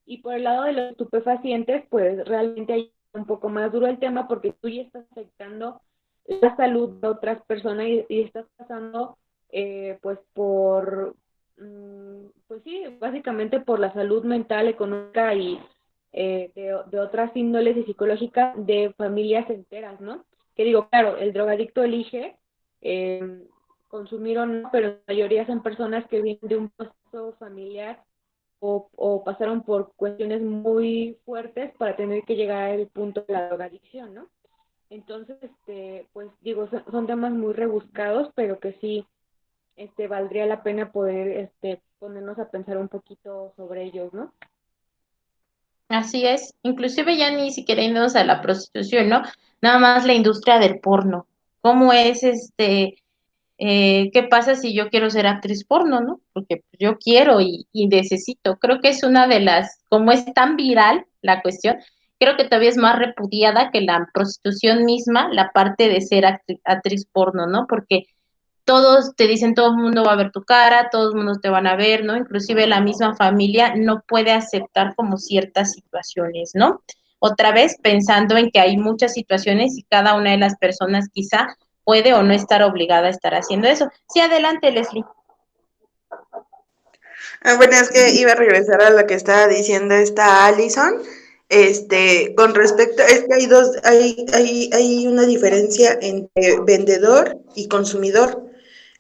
Y por el lado de los estupefacientes, pues realmente hay un poco más duro el tema porque tú ya estás afectando la salud de otras personas y estás pasando, pues, pues sí, básicamente por la salud mental, económica y de otras índoles y psicológicas de familias enteras, ¿no? Que digo, claro, el drogadicto elige eh, consumir o no, pero la mayoría son personas que vienen de un proceso familiar o pasaron por cuestiones muy fuertes para tener que llegar al punto de la drogadicción, ¿no? Entonces, pues digo, son temas muy rebuscados, pero que sí, valdría la pena poder, ponernos a pensar un poquito sobre ellos, ¿no? Así es, inclusive ya ni siquiera irnos a la prostitución, ¿no? Nada más la industria del porno. ¿Cómo es qué pasa si yo quiero ser actriz porno, ¿no? Porque yo quiero y necesito. Creo que es una de como es tan viral la cuestión, creo que todavía es más repudiada que la prostitución misma, la parte de ser actriz porno, ¿no? Porque todos te dicen, todo el mundo va a ver tu cara, todo el mundo te van a ver, ¿no? Inclusive la misma familia no puede aceptar como ciertas situaciones, ¿no? Otra vez pensando en que hay muchas situaciones y cada una de las personas quizá puede o no estar obligada a estar haciendo eso. Sí, adelante, Leslie. Bueno, es que iba a regresar a lo que estaba diciendo esta Allison. Con respecto, es que hay una diferencia entre vendedor y consumidor.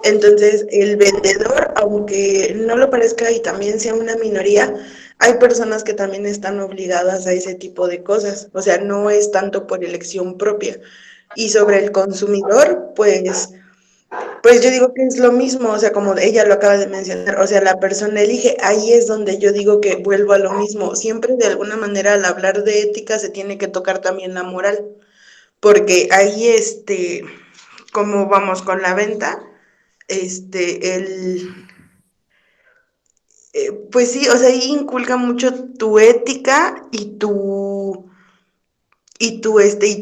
Entonces, el vendedor, aunque no lo parezca y también sea una minoría, hay personas que también están obligadas a ese tipo de cosas. O sea, no es tanto por elección propia. Y sobre el consumidor, pues yo digo que es lo mismo, o sea, como ella lo acaba de mencionar, o sea, la persona elige, ahí es donde yo digo que vuelvo a lo mismo, siempre de alguna manera al hablar de ética se tiene que tocar también la moral, porque ahí, como vamos con la venta, pues sí, o sea, ahí inculca mucho tu ética y tu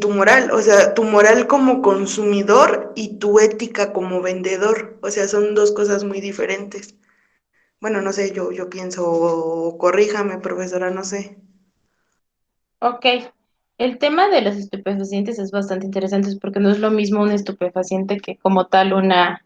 moral, o sea, tu moral como consumidor y tu ética como vendedor, o sea, son dos cosas muy diferentes. Bueno, no sé, yo pienso, o corríjame, profesora, no sé. Ok, el tema de los estupefacientes es bastante interesante porque no es lo mismo un estupefaciente que como tal una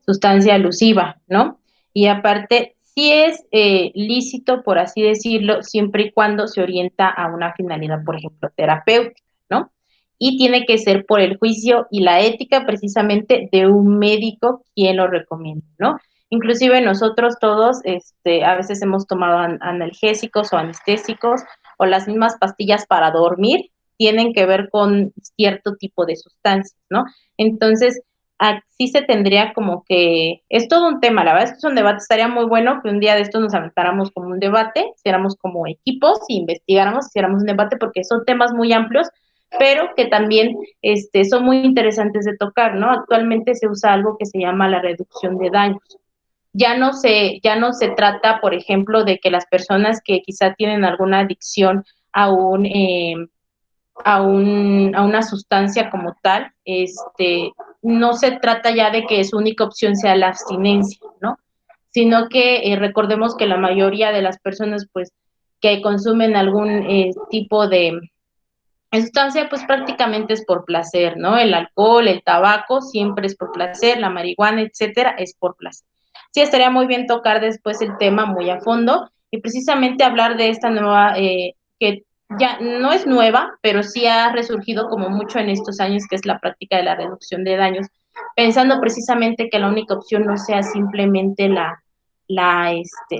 sustancia alusiva, ¿no? Y aparte, sí es lícito, por así decirlo, siempre y cuando se orienta a una finalidad, por ejemplo, terapéutica, ¿no? Y tiene que ser por el juicio y la ética precisamente de un médico quien lo recomienda, ¿no? Inclusive nosotros todos, a veces hemos tomado analgésicos o anestésicos o las mismas pastillas para dormir tienen que ver con cierto tipo de sustancias, ¿no? Entonces, así se tendría como que, es todo un tema, la verdad es que es un debate, estaría muy bueno que un día de esto nos aventáramos como un debate, hiciéramos como equipos y investigáramos, hiciéramos un debate porque son temas muy amplios, pero que también son muy interesantes de tocar, ¿no? Actualmente se usa algo que se llama la reducción de daños. Ya no se trata, por ejemplo, de que las personas que quizá tienen alguna adicción a una sustancia como tal, no se trata ya de que su única opción sea la abstinencia, ¿no? Sino que recordemos que la mayoría de las personas, pues, que consumen algún tipo de sustancia, pues prácticamente es por placer, ¿no? El alcohol, el tabaco, siempre es por placer, la marihuana, etcétera, es por placer. Sí, estaría muy bien tocar después el tema muy a fondo y precisamente hablar de esta nueva, que ya no es nueva, pero sí ha resurgido como mucho en estos años, que es la práctica de la reducción de daños, pensando precisamente que la única opción no sea simplemente la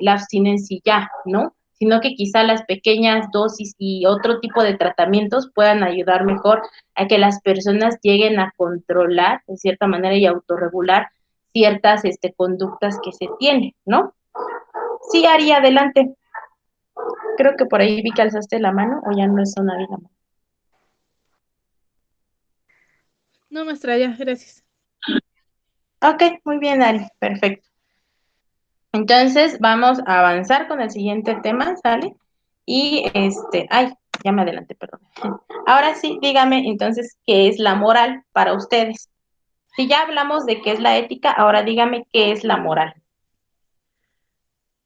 abstinencia y ya, ¿no? Sino que quizá las pequeñas dosis y otro tipo de tratamientos puedan ayudar mejor a que las personas lleguen a controlar, de cierta manera, y autorregular ciertas conductas que se tienen, ¿no? Sí, Ari, adelante. Creo que por ahí vi que alzaste la mano, o ya no es una la mano. No, maestra, ya, gracias. Ok, muy bien, Ari, perfecto. Entonces, vamos a avanzar con el siguiente tema, ¿sale? Y ay, ya me adelanté, perdón. Ahora sí, dígame entonces, ¿qué es la moral para ustedes? Si ya hablamos de qué es la ética, ahora dígame qué es la moral.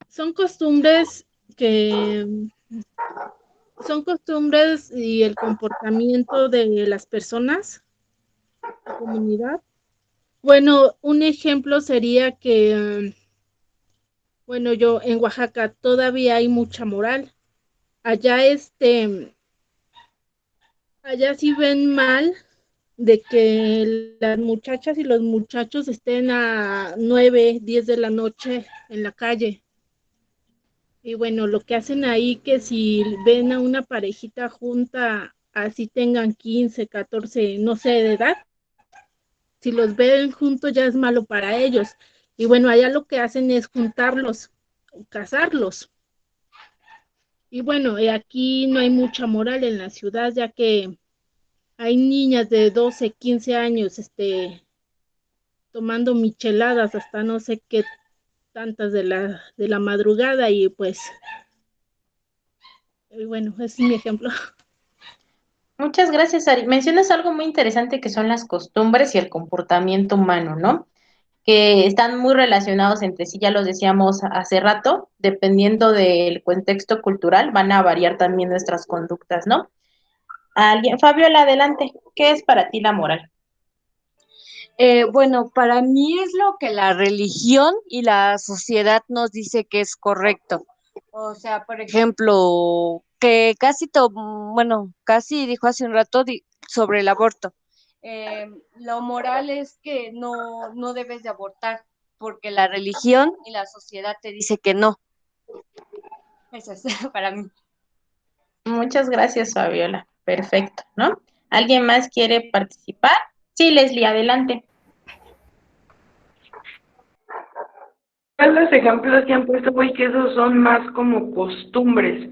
Son costumbres que son costumbres y el comportamiento de las personas, la comunidad. Bueno, un ejemplo sería que, bueno, yo en Oaxaca todavía hay mucha moral. Allá allá sí ven mal de que las muchachas y los muchachos estén a 9, 10 de la noche en la calle. Y bueno, lo que hacen ahí que si ven a una parejita junta, así tengan 15, 14, no sé, de edad, si los ven juntos ya es malo para ellos. Y bueno, allá lo que hacen es juntarlos, casarlos. Y bueno, aquí no hay mucha moral en la ciudad, ya que hay niñas de 12, 15 años, tomando micheladas hasta no sé qué tantas de la madrugada y pues, bueno, ese es mi ejemplo. Muchas gracias, Ari. Mencionas algo muy interesante que son las costumbres y el comportamiento humano, ¿no? Que están muy relacionados entre sí, ya los decíamos hace rato, dependiendo del contexto cultural, van a variar también nuestras conductas, ¿no? Alguien, Fabiola, adelante. ¿Qué es para ti la moral? Bueno, para mí es lo que la religión y la sociedad nos dice que es correcto. O sea, por ejemplo, que bueno, casi dijo hace un rato sobre el aborto. Lo moral es que no debes de abortar porque la religión y la sociedad te dice que no. Eso es para mí. Muchas gracias, Fabiola. Perfecto, ¿no? ¿Alguien más quiere participar? Sí, Leslie, adelante. Los ejemplos que han puesto, güey, que esos son más como costumbres.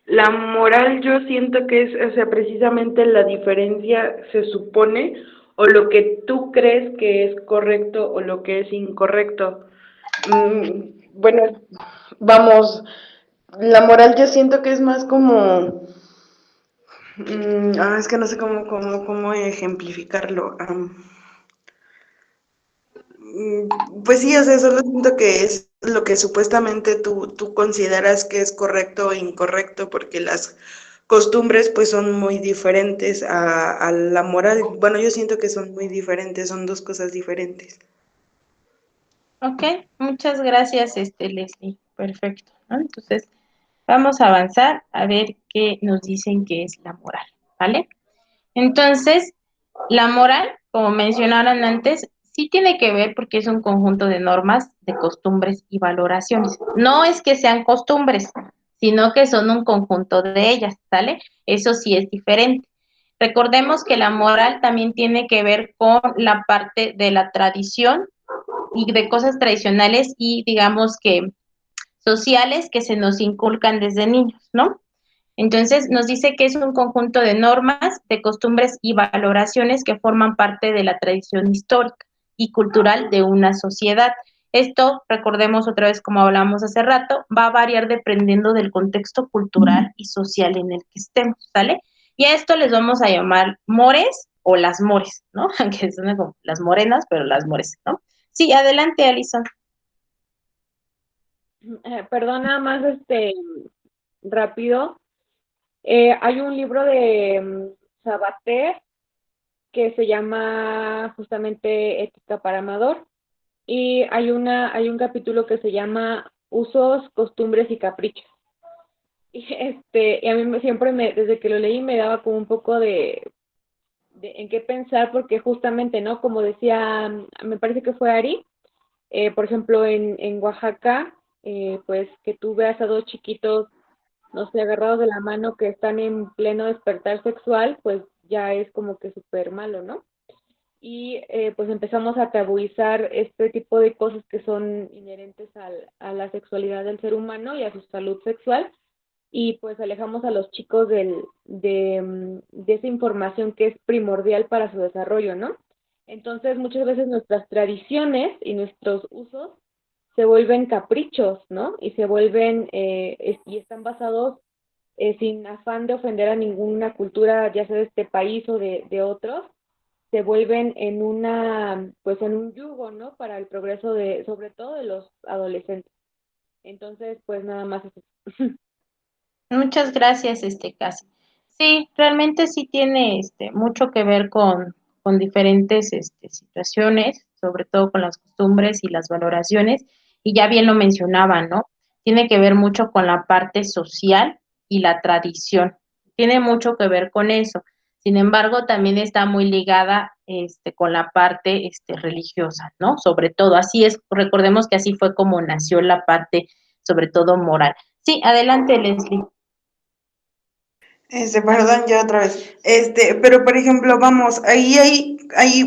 La moral yo siento que es, o sea, precisamente la diferencia se supone, o lo que tú crees que es correcto o lo que es incorrecto. Bueno, vamos, la moral yo siento que es más como, es que no sé cómo ejemplificarlo. Pues sí, o sea, solo siento que es lo que supuestamente tú consideras que es correcto o incorrecto, porque las costumbres pues son muy diferentes a la moral. Bueno, yo siento que son muy diferentes, son dos cosas diferentes. Ok, muchas gracias, Leslie. Perfecto, ¿no? Entonces, vamos a avanzar a ver qué nos dicen que es la moral, ¿vale? Entonces, la moral, como mencionaron antes, sí tiene que ver porque es un conjunto de normas, de costumbres y valoraciones. No es que sean costumbres, sino que son un conjunto de ellas, ¿sale? Eso sí es diferente. Recordemos que la moral también tiene que ver con la parte de la tradición y de cosas tradicionales y digamos que sociales que se nos inculcan desde niños, ¿no? Entonces, nos dice que es un conjunto de normas, de costumbres y valoraciones que forman parte de la tradición histórica y cultural de una sociedad. Esto, recordemos otra vez como hablamos hace rato, va a variar dependiendo del contexto cultural y social en el que estemos, ¿sale? Y a esto les vamos a llamar mores o las mores, ¿no? Aunque son como las morenas, pero las mores, ¿no? Sí, adelante, Alison. Perdón, nada más rápido. Hay un libro de Sabater que se llama justamente Ética para Amador y hay un capítulo que se llama Usos, Costumbres y Caprichos. Y a mí siempre desde que lo leí me daba como un poco en qué pensar, porque justamente, ¿no? Como decía, me parece que fue Ari, por ejemplo, en Oaxaca, pues que tú veas a dos chiquitos, no sé, agarrados de la mano que están en pleno despertar sexual, pues ya es como que súper malo, ¿no? Y pues empezamos a tabuizar este tipo de cosas que son inherentes a la sexualidad del ser humano y a su salud sexual, y pues alejamos a los chicos de esa información que es primordial para su desarrollo, ¿no? Entonces muchas veces nuestras tradiciones y nuestros usos se vuelven caprichos, ¿no? Y se vuelven, y están basados sin afán de ofender a ninguna cultura, ya sea de este país o de otros, se vuelven en pues en un yugo, ¿no? Para el progreso sobre todo de los adolescentes. Entonces, pues nada más es eso. Muchas gracias, Casi. Sí, realmente sí tiene mucho que ver con diferentes situaciones, sobre todo con las costumbres y las valoraciones, y ya bien lo mencionaba, ¿no? Tiene que ver mucho con la parte social y la tradición. Tiene mucho que ver con eso. Sin embargo, también está muy ligada con la parte religiosa, ¿no? Sobre todo, así es, recordemos que así fue como nació la parte, sobre todo moral. Sí, adelante, Leslie. Perdón, ya otra vez. Pero por ejemplo, vamos,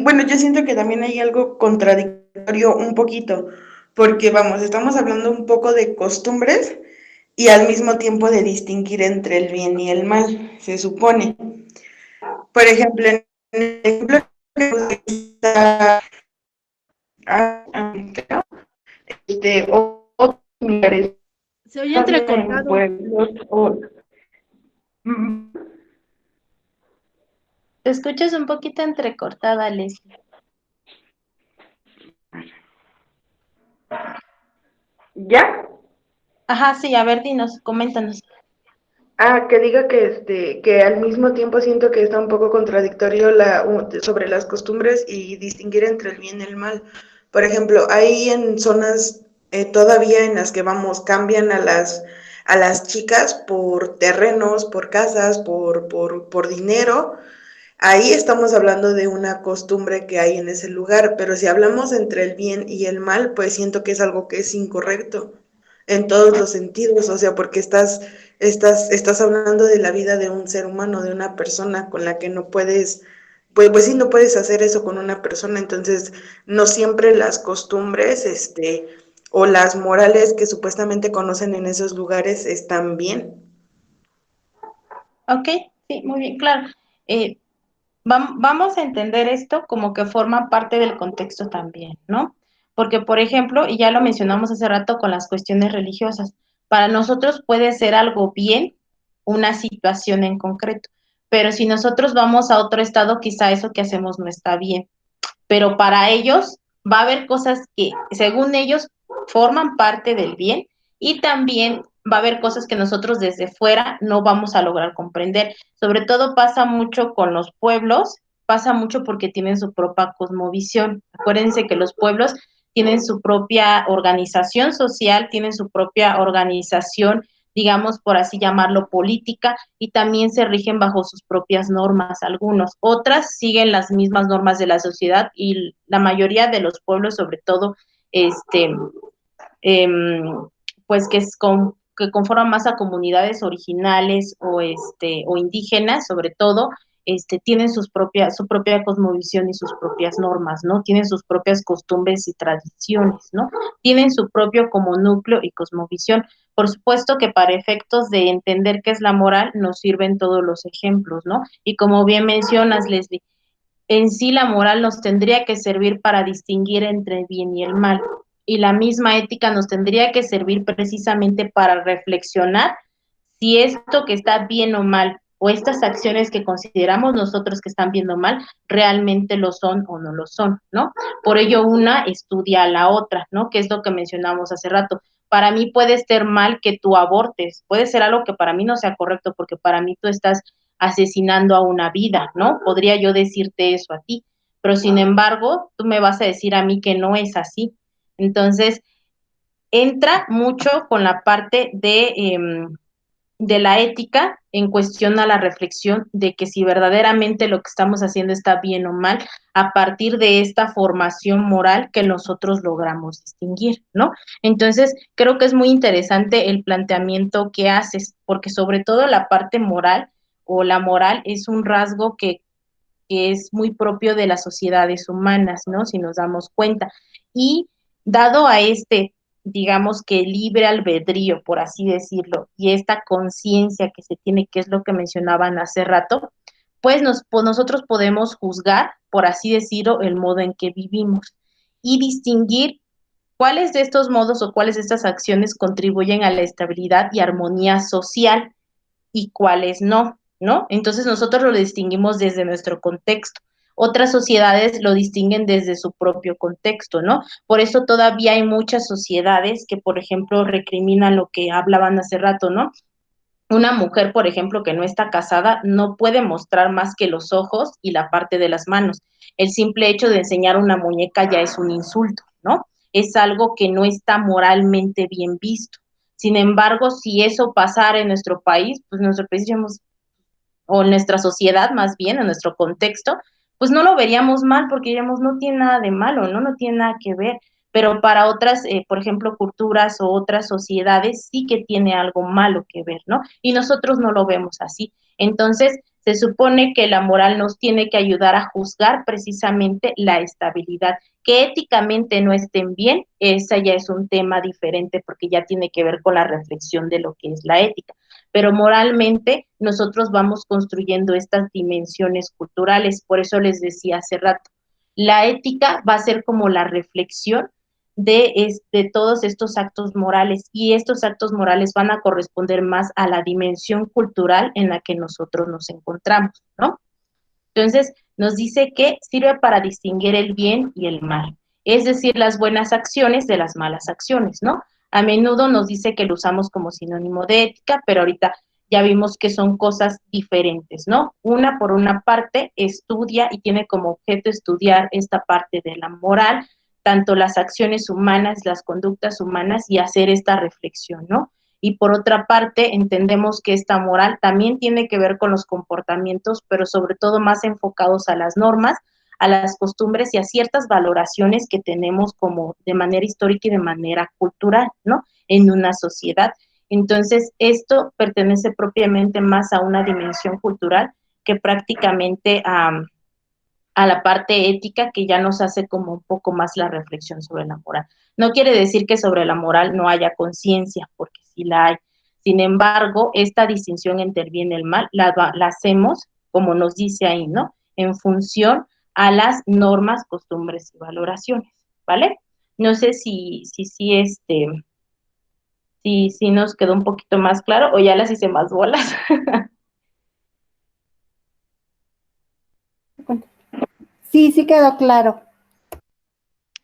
bueno, yo siento que también hay algo contradictorio un poquito, porque vamos, estamos hablando un poco de costumbres y al mismo tiempo de distinguir entre el bien y el mal, se supone. Por ejemplo, en el ejemplo que puse está, creo, o similares Se oye en entrecortado. pueblos o... mm, Te escuchas un poquito entrecortada, Leslie. ¿Ya? Ajá, sí, a ver, dinos, coméntanos. Que diga que al mismo tiempo siento que está un poco contradictorio sobre las costumbres y distinguir entre el bien y el mal. Por ejemplo, hay en zonas todavía en las que vamos, cambian a las chicas por terrenos, por casas, por dinero. Ahí estamos hablando de una costumbre que hay en ese lugar, pero si hablamos entre el bien y el mal, pues siento que es algo que es incorrecto en todos los sentidos, o sea, porque estás hablando de la vida de un ser humano, de una persona con la que no puedes, pues sí, no puedes hacer eso con una persona, entonces no siempre las costumbres, o las morales que supuestamente conocen en esos lugares están bien. Ok, sí, muy bien, claro. Eh, vamos a entender esto como que forma parte del contexto también, ¿no? Porque, por ejemplo, y ya lo mencionamos hace rato con las cuestiones religiosas, para nosotros puede ser algo bien una situación en concreto, pero si nosotros vamos a otro estado, quizá eso que hacemos no está bien. Pero para ellos va a haber cosas que, según ellos, forman parte del bien y también va a haber cosas que nosotros desde fuera no vamos a lograr comprender. Sobre todo pasa mucho con los pueblos, pasa mucho porque tienen su propia cosmovisión. Acuérdense que los pueblos tienen su propia organización social, tienen su propia organización, digamos, por así llamarlo, política, y también se rigen bajo sus propias normas algunos. Otras siguen las mismas normas de la sociedad y la mayoría de los pueblos, sobre todo, este, eh, pues que conforman más a comunidades originales o indígenas, sobre todo, tienen su propia cosmovisión y sus propias normas, ¿no? Tienen sus propias costumbres y tradiciones, ¿no? Tienen su propio como núcleo y cosmovisión. Por supuesto que para efectos de entender qué es la moral nos sirven todos los ejemplos, ¿no? Y como bien mencionas, Leslie, en sí la moral nos tendría que servir para distinguir entre el bien y el mal. Y la misma ética nos tendría que servir precisamente para reflexionar si esto que está bien o mal, o estas acciones que consideramos nosotros que están bien o mal, realmente lo son o no lo son, ¿no? Por ello una estudia a la otra, ¿no? Que es lo que mencionamos hace rato. Para mí puede ser mal que tú abortes, puede ser algo que para mí no sea correcto, porque para mí tú estás asesinando a una vida, ¿no? Podría yo decirte eso a ti, pero sin embargo, tú me vas a decir a mí que no es así. Entonces, entra mucho con la parte de la ética, en cuestión a la reflexión de que si verdaderamente lo que estamos haciendo está bien o mal, a partir de esta formación moral que nosotros logramos distinguir, ¿no? Entonces, creo que es muy interesante el planteamiento que haces, porque sobre todo la parte moral o la moral es un rasgo que es muy propio de las sociedades humanas, ¿no? Si nos damos cuenta. Y dado a este, digamos que libre albedrío, por así decirlo, y esta conciencia que se tiene, que es lo que mencionaban hace rato, pues nosotros podemos juzgar, por así decirlo, el modo en que vivimos y distinguir cuáles de estos modos o cuáles de estas acciones contribuyen a la estabilidad y armonía social y cuáles no, ¿no? Entonces nosotros lo distinguimos desde nuestro contexto. Otras sociedades lo distinguen desde su propio contexto, ¿no? Por eso todavía hay muchas sociedades que, por ejemplo, recriminan lo que hablaban hace rato, ¿no? Una mujer, por ejemplo, que no está casada, no puede mostrar más que los ojos y la parte de las manos. El simple hecho de enseñar una muñeca ya es un insulto, ¿no? Es algo que no está moralmente bien visto. Sin embargo, si eso pasara en nuestro país, pues nuestro país diríamos, o en nuestra sociedad más bien, en nuestro contexto, pues no lo veríamos mal porque diríamos, no tiene nada de malo, ¿no? No tiene nada que ver. Pero para otras, por ejemplo, culturas o otras sociedades sí que tiene algo malo que ver, ¿no? Y nosotros no lo vemos así. Entonces, se supone que la moral nos tiene que ayudar a juzgar precisamente la estabilidad. Que éticamente no estén bien, esa ya es un tema diferente porque ya tiene que ver con la reflexión de lo que es la ética, pero moralmente nosotros vamos construyendo estas dimensiones culturales. Por eso les decía hace rato, la ética va a ser como la reflexión de todos estos actos morales, y estos actos morales van a corresponder más a la dimensión cultural en la que nosotros nos encontramos, ¿no? Entonces, nos dice que sirve para distinguir el bien y el mal, es decir, las buenas acciones de las malas acciones, ¿no? A menudo nos dice que lo usamos como sinónimo de ética, pero ahorita ya vimos que son cosas diferentes, ¿no? Una, por una parte, estudia y tiene como objeto estudiar esta parte de la moral, tanto las acciones humanas, las conductas humanas, y hacer esta reflexión, ¿no? Y por otra parte, entendemos que esta moral también tiene que ver con los comportamientos, pero sobre todo más enfocados a las normas, a las costumbres y a ciertas valoraciones que tenemos como de manera histórica y de manera cultural, ¿no? En una sociedad. Entonces, esto pertenece propiamente más a una dimensión cultural que prácticamente a la parte ética, que ya nos hace como un poco más la reflexión sobre la moral. No quiere decir que sobre la moral no haya conciencia, porque sí la hay. Sin embargo, esta distinción entre el bien y el mal la hacemos, como nos dice ahí, ¿no? En función a las normas, costumbres y valoraciones, ¿vale? No sé si nos quedó un poquito más claro o ya las hice más bolas. Sí, sí quedó claro.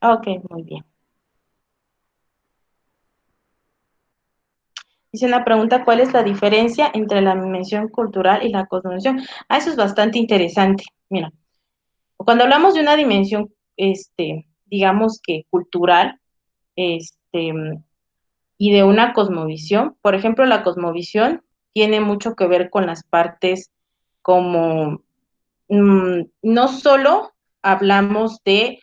Ok, muy bien. Dice una pregunta, ¿cuál es la diferencia entre la dimensión cultural y la cosmovisión? Eso es bastante interesante. Mira, cuando hablamos de una dimensión, digamos que cultural, este, y de una cosmovisión, por ejemplo, la cosmovisión tiene mucho que ver con las partes como no solo hablamos de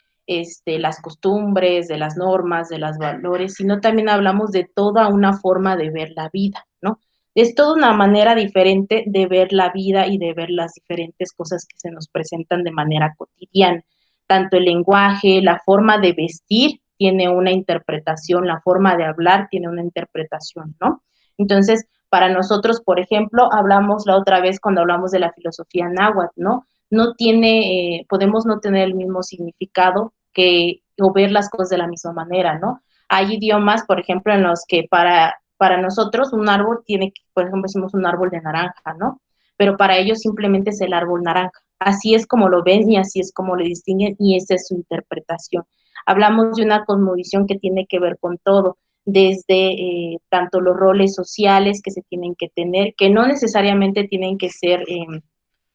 las costumbres, de las normas, de los valores, sino también hablamos de toda una forma de ver la vida, ¿no? Es toda una manera diferente de ver la vida y de ver las diferentes cosas que se nos presentan de manera cotidiana. Tanto el lenguaje, la forma de vestir tiene una interpretación, la forma de hablar tiene una interpretación, ¿no? Entonces, para nosotros, por ejemplo, hablamos la otra vez cuando hablamos de la filosofía náhuatl, ¿no? No tiene, podemos no tener el mismo significado que, o ver las cosas de la misma manera, ¿no? Hay idiomas, por ejemplo, en los que para nosotros un árbol tiene, por ejemplo, decimos un árbol de naranja, ¿no? Pero para ellos simplemente es el árbol naranja. Así es como lo ven y así es como lo distinguen, y esa es su interpretación. Hablamos de una cosmovisión que tiene que ver con todo, desde tanto los roles sociales que se tienen que tener, que no necesariamente tienen que ser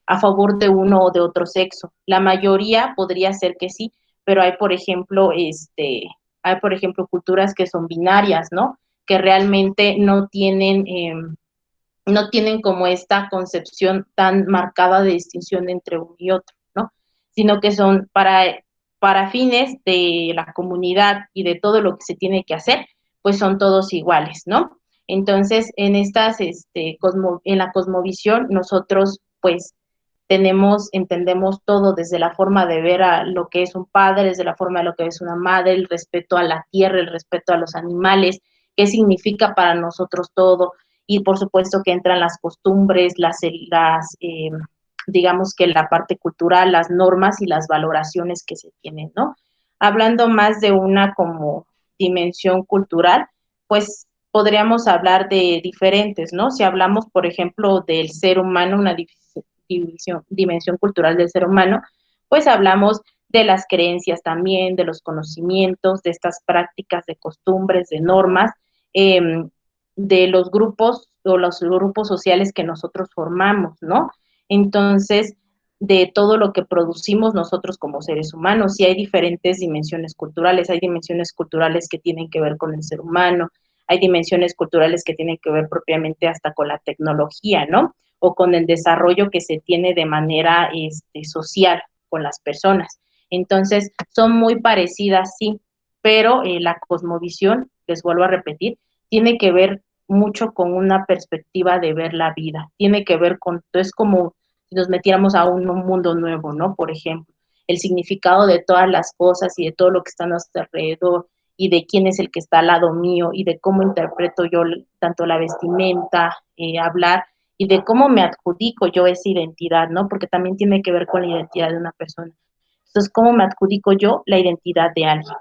a favor de uno o de otro sexo. La mayoría podría ser que sí, pero hay por ejemplo culturas que son binarias, ¿no? Que realmente no tienen no tienen como esta concepción tan marcada de distinción entre uno y otro, ¿no? Sino que son para fines de la comunidad y de todo lo que se tiene que hacer, pues son todos iguales, ¿no? Entonces, en en la cosmovisión, nosotros, pues, entendemos todo desde la forma de ver a lo que es un padre, desde la forma de lo que es una madre, el respeto a la tierra, el respeto a los animales, qué significa para nosotros todo, y por supuesto que entran las costumbres, digamos que la parte cultural, las normas y las valoraciones que se tienen, ¿no? Hablando más de una como dimensión cultural, pues podríamos hablar de diferentes, ¿no? Si hablamos, por ejemplo, del ser humano, una dimensión cultural del ser humano, pues hablamos de las creencias también, de los conocimientos, de estas prácticas, de costumbres, de normas, eh, de los grupos o los grupos sociales que nosotros formamos, ¿no? Entonces, de todo lo que producimos nosotros como seres humanos. Y hay diferentes dimensiones culturales, hay dimensiones culturales que tienen que ver con el ser humano, hay dimensiones culturales que tienen que ver propiamente hasta con la tecnología, ¿no? O con el desarrollo que se tiene de manera social con las personas. Entonces, son muy parecidas, sí, pero la cosmovisión, les vuelvo a repetir, tiene que ver mucho con una perspectiva de ver la vida, tiene que ver con, es como si nos metiéramos a un mundo nuevo, ¿no? Por ejemplo, el significado de todas las cosas y de todo lo que está a nuestro alrededor y de quién es el que está al lado mío y de cómo interpreto yo tanto la vestimenta, hablar y de cómo me adjudico yo esa identidad, ¿no? Porque también tiene que ver con la identidad de una persona. Entonces, ¿cómo me adjudico yo la identidad de alguien?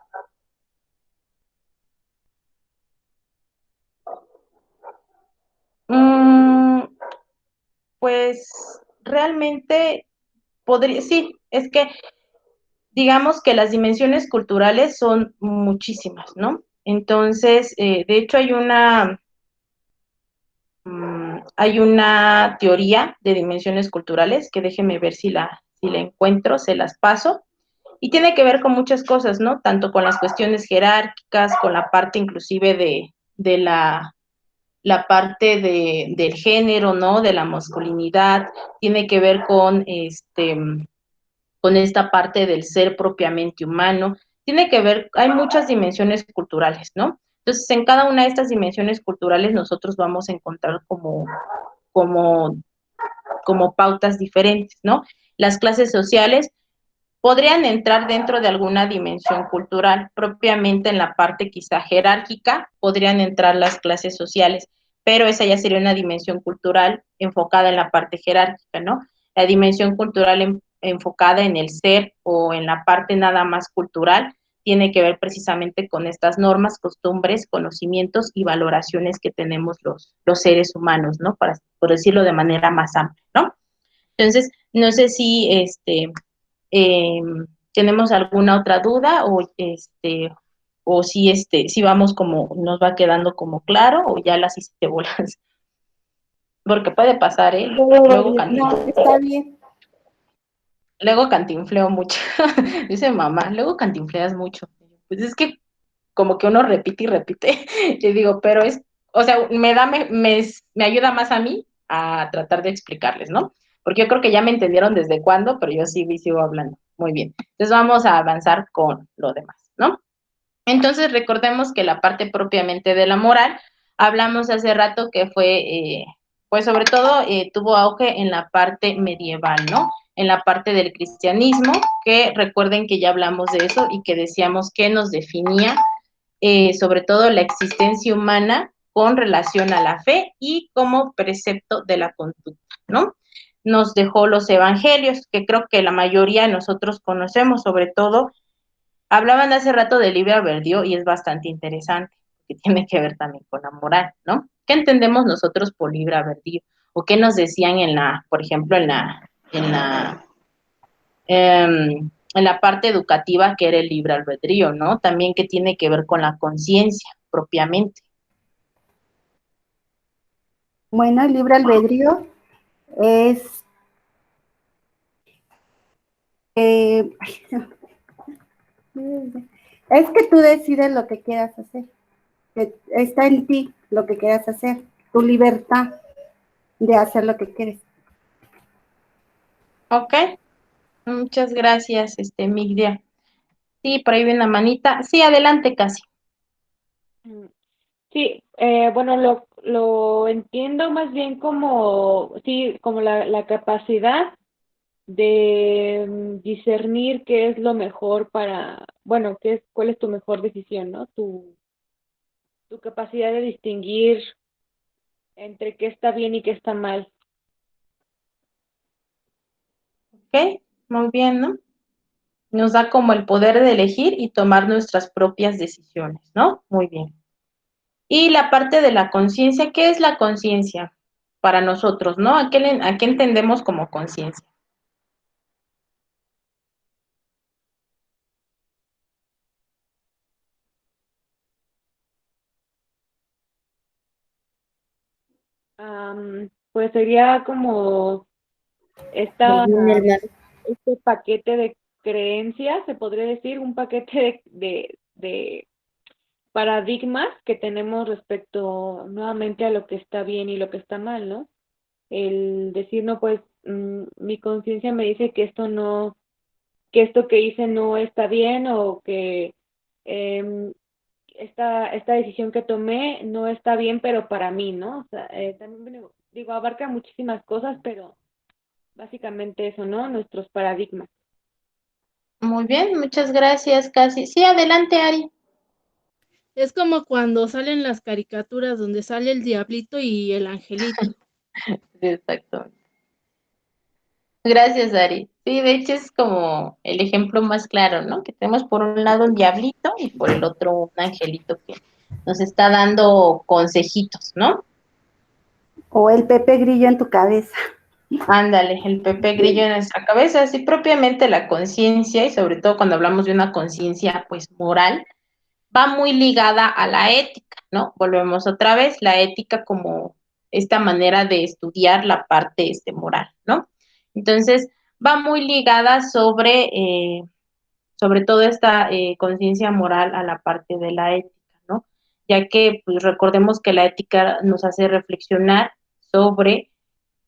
Mm, pues realmente sí, es que digamos que las dimensiones culturales son muchísimas, ¿no? Entonces, de hecho hay una teoría de dimensiones culturales que déjeme ver si la encuentro, se las paso, y tiene que ver con muchas cosas, ¿no? Tanto con las cuestiones jerárquicas, con la parte inclusive de la parte del género, ¿no? De la masculinidad, tiene que ver con esta parte del ser propiamente humano, tiene que ver, hay muchas dimensiones culturales, ¿no? Entonces, en cada una de estas dimensiones culturales nosotros vamos a encontrar como, como pautas diferentes, ¿no? Las clases sociales podrían entrar dentro de alguna dimensión cultural, propiamente en la parte quizá jerárquica, podrían entrar las clases sociales, pero esa ya sería una dimensión cultural enfocada en la parte jerárquica, ¿no? La dimensión cultural enfocada en el ser o en la parte nada más cultural tiene que ver precisamente con estas normas, costumbres, conocimientos y valoraciones que tenemos los seres humanos, ¿no? Por decirlo de manera más amplia, ¿no? Entonces, no sé si eh, tenemos alguna otra duda o si vamos como, nos va quedando como claro o ya las hice bolas. Porque puede pasar, ¿eh? No, está bien. Luego cantinfleo mucho. Dice mamá, luego cantinfleas mucho. Pues es que como que uno repite y repite. Y digo, pero o sea, me ayuda más a mí a tratar de explicarles, ¿no? Porque yo creo que ya me entendieron desde cuándo, pero yo sigo hablando. Muy bien. Entonces vamos a avanzar con lo demás, ¿no? Entonces recordemos que la parte propiamente de la moral, hablamos hace rato que pues sobre todo tuvo auge en la parte medieval, ¿no? En la parte del cristianismo, que recuerden que ya hablamos de eso y que decíamos que nos definía sobre todo la existencia humana con relación a la fe y como precepto de la conducta, ¿no? Nos dejó los evangelios, que creo que la mayoría de nosotros conocemos, sobre todo, hablaban hace rato de libre albedrío y es bastante interesante, que tiene que ver también con la moral, ¿no? ¿Qué entendemos nosotros por libre albedrío? ¿O qué nos decían por ejemplo, en la parte educativa que era el libre albedrío, ¿no? También que tiene que ver con la conciencia propiamente. Bueno, el libre albedrío es, es que tú decides lo que quieras hacer. Está en ti lo que quieras hacer, tu libertad. de hacer lo que quieres. Ok, muchas gracias, Migdia. Sí, por ahí viene una manita. Sí, adelante, Casi. Sí, bueno, lo entiendo más bien como, sí, como la capacidad de discernir qué es lo mejor para, bueno, cuál es tu mejor decisión, ¿no? Tu capacidad de distinguir entre qué está bien y qué está mal. Ok, muy bien, ¿no? Nos da como el poder de elegir y tomar nuestras propias decisiones, ¿no? Muy bien. Y la parte de la conciencia, ¿qué es la conciencia para nosotros, ¿no? ¿A qué entendemos como conciencia? Pues sería como El esta, bien y el mal. este paquete de creencias, se podría decir, un paquete de paradigmas que tenemos respecto nuevamente a lo que está bien y lo que está mal, ¿no? El decir, no, pues mi conciencia me dice que esto no, que esto que hice no está bien o que em, esta decisión que tomé no está bien, pero para mí, ¿no? O sea, también, bueno, digo, abarca muchísimas cosas, pero básicamente eso, ¿no? Nuestros paradigmas. Muy bien, muchas gracias, Casi. Sí, adelante, Ari. Es como cuando salen las caricaturas donde sale el diablito y el angelito. Exacto. Gracias, Ari. Sí, de hecho es como el ejemplo más claro, ¿no? Que tenemos por un lado un diablito y por el otro un angelito que nos está dando consejitos, ¿no? O el Pepe Grillo en tu cabeza. Ándale, el Pepe Grillo en nuestra cabeza, así propiamente la conciencia y sobre todo cuando hablamos de una conciencia pues moral, va muy ligada a la ética, ¿no? Volvemos otra vez, la ética como esta manera de estudiar la parte moral, ¿no? Entonces, va muy ligada sobre todo esta conciencia moral a la parte de la ética, ¿no? Ya que pues, recordemos que la ética nos hace reflexionar sobre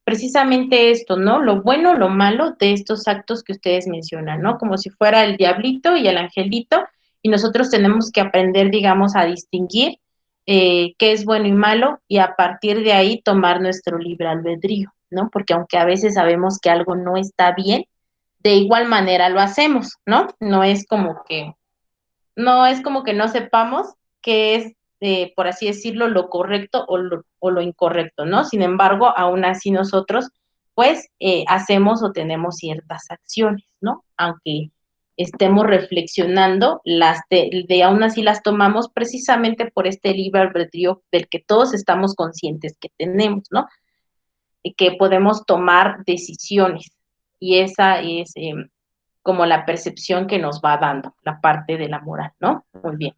precisamente esto, ¿no? Lo bueno, lo malo de estos actos que ustedes mencionan, ¿no? Como si fuera el diablito y el angelito, y nosotros tenemos que aprender, digamos, a distinguir qué es bueno y malo, y a partir de ahí tomar nuestro libre albedrío, ¿no? Porque aunque a veces sabemos que algo no está bien, de igual manera lo hacemos, ¿no? No es como que no sepamos qué es, por así decirlo, lo correcto o lo incorrecto, ¿no? Sin embargo, aún así nosotros, pues, hacemos o tenemos ciertas acciones, ¿no? Aunque estemos reflexionando, aún así las tomamos precisamente por este libre albedrío del que todos estamos conscientes que tenemos, ¿no? Y que podemos tomar decisiones. Y esa es como la percepción que nos va dando la parte de la moral, ¿no? Muy bien.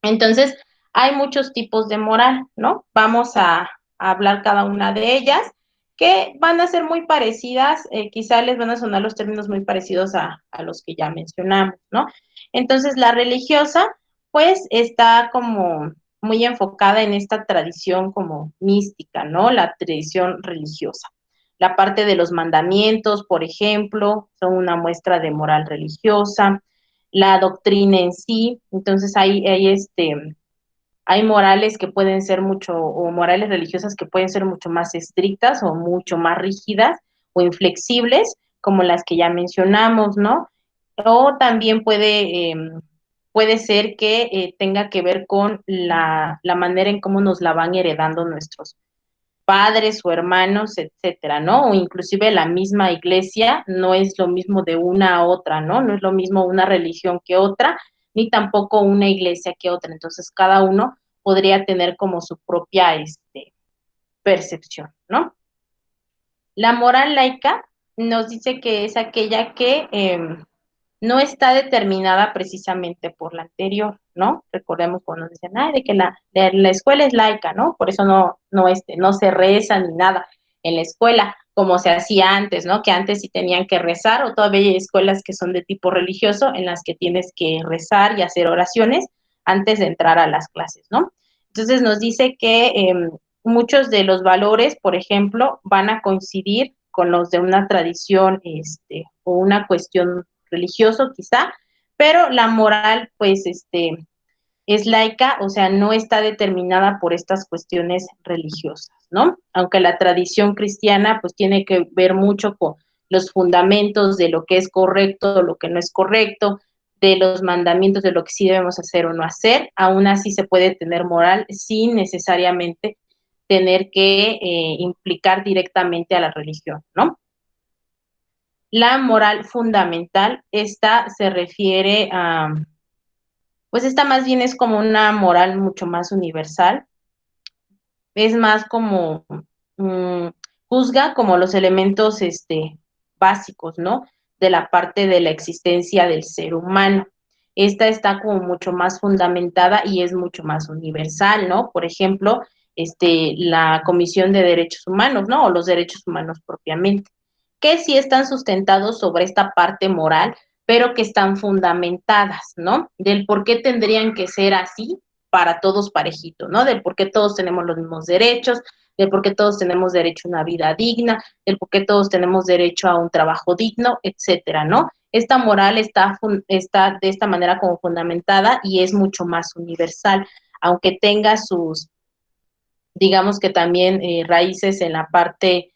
Entonces, hay muchos tipos de moral, ¿no? Vamos a hablar cada una de ellas, que van a ser muy parecidas, quizá les van a sonar los términos muy parecidos a los que ya mencionamos, ¿no? Entonces, la religiosa, pues, está como muy enfocada en esta tradición como mística, ¿no? La tradición religiosa. La parte de los mandamientos, por ejemplo, son una muestra de moral religiosa, la doctrina en sí, entonces hay morales que pueden ser mucho, o morales religiosas que pueden ser mucho más estrictas o mucho más rígidas o inflexibles, como las que ya mencionamos, ¿no? O también puede ser que tenga que ver con la manera en cómo nos la van heredando nuestros padres o hermanos, etcétera, ¿no? O inclusive la misma iglesia no es lo mismo de una a otra, ¿no? No es lo mismo una religión que otra, ni tampoco una iglesia que otra. Entonces, cada uno podría tener como su propia percepción, ¿no? La moral laica nos dice que es aquella que no está determinada precisamente por la anterior, ¿no? Recordemos cuando nos decían, ay, de que la escuela es laica, ¿no? Por eso no se reza ni nada en la escuela, como se hacía antes, ¿no? Que antes sí tenían que rezar, o todavía hay escuelas que son de tipo religioso, en las que tienes que rezar y hacer oraciones antes de entrar a las clases, ¿no? Entonces nos dice que muchos de los valores, por ejemplo, van a coincidir con los de una tradición o una cuestión religioso quizá, pero la moral pues es laica, o sea, no está determinada por estas cuestiones religiosas, ¿no? Aunque la tradición cristiana pues tiene que ver mucho con los fundamentos de lo que es correcto, lo que no es correcto, de los mandamientos de lo que sí debemos hacer o no hacer, aún así se puede tener moral sin necesariamente tener que implicar directamente a la religión, ¿no? La moral fundamental, esta se refiere a, pues esta más bien es como una moral mucho más universal, es más como mm, juzga como los elementos básicos, ¿no? De la parte de la existencia del ser humano. Esta está como mucho más fundamentada y es mucho más universal, ¿no? Por ejemplo, la Comisión de Derechos Humanos, ¿no? O los derechos humanos propiamente, que sí están sustentados sobre esta parte moral, pero que están fundamentadas, ¿no? Del por qué tendrían que ser así para todos parejito, ¿no? Del por qué todos tenemos los mismos derechos, del por qué todos tenemos derecho a una vida digna, del por qué todos tenemos derecho a un trabajo digno, etcétera, ¿no? Esta moral está de esta manera como fundamentada y es mucho más universal, aunque tenga sus, digamos que también raíces en la parte,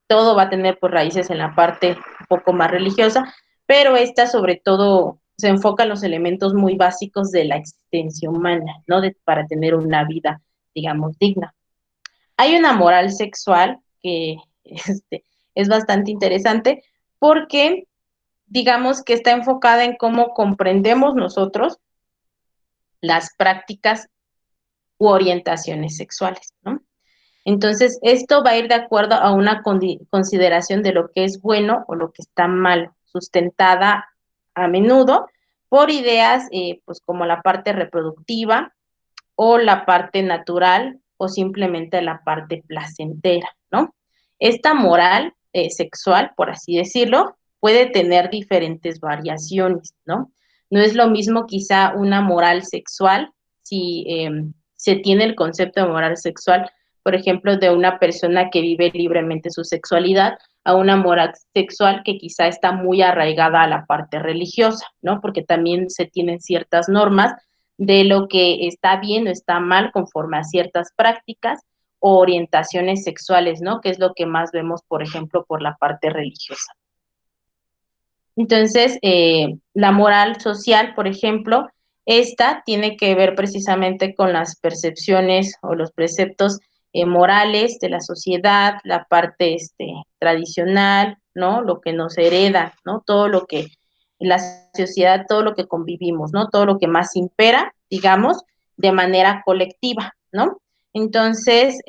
todo va a tener pues raíces en la parte un poco más religiosa, pero esta sobre todo se enfoca en los elementos muy básicos de la existencia humana, ¿no? Para tener una vida, digamos, digna. Hay una moral sexual que es bastante interesante porque digamos que está enfocada en cómo comprendemos nosotros las prácticas u orientaciones sexuales, ¿no? Entonces, esto va a ir de acuerdo a una consideración de lo que es bueno o lo que está mal, sustentada a menudo por ideas pues como la parte reproductiva o la parte natural o simplemente la parte placentera, ¿no? Esta moral sexual, por así decirlo, puede tener diferentes variaciones, ¿no? No es lo mismo quizá una moral sexual si se tiene el concepto de moral sexual, por ejemplo, de una persona que vive libremente su sexualidad, a una moral sexual que quizá está muy arraigada a la parte religiosa, ¿no? Porque también se tienen ciertas normas de lo que está bien o está mal conforme a ciertas prácticas o orientaciones sexuales, ¿no? Que es lo que más vemos, por ejemplo, por la parte religiosa. Entonces, la moral social, por ejemplo, esta tiene que ver precisamente con las percepciones o los preceptos morales de la sociedad, la parte tradicional, ¿no? Lo que nos hereda, ¿no? Todo lo que la sociedad, todo lo que convivimos, ¿no? Todo lo que más impera, digamos, de manera colectiva, ¿no? Entonces,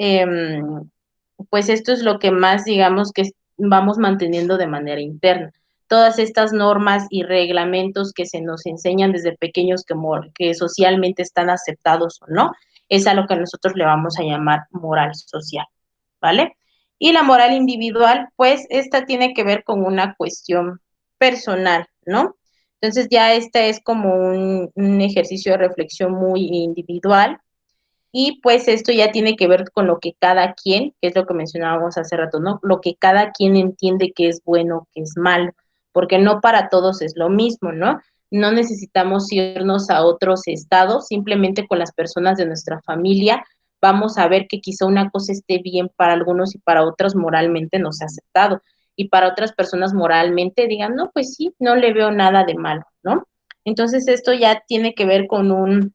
pues esto es lo que más, digamos, que vamos manteniendo de manera interna. Todas estas normas y reglamentos que se nos enseñan desde pequeños que socialmente están aceptados o no, es a lo que nosotros le vamos a llamar moral social, ¿vale? Y la moral individual, pues esta tiene que ver con una cuestión personal, ¿no? Entonces ya este es como un ejercicio de reflexión muy individual y pues esto ya tiene que ver con lo que cada quien, que es lo que mencionábamos hace rato, ¿no? Lo que cada quien entiende que es bueno, que es malo, porque no para todos es lo mismo, ¿no? No necesitamos irnos a otros estados, simplemente con las personas de nuestra familia vamos a ver que quizá una cosa esté bien para algunos y para otros moralmente no se ha aceptado. Y para otras personas moralmente digan, no, pues sí, no le veo nada de malo, ¿no? Entonces esto ya tiene que ver con un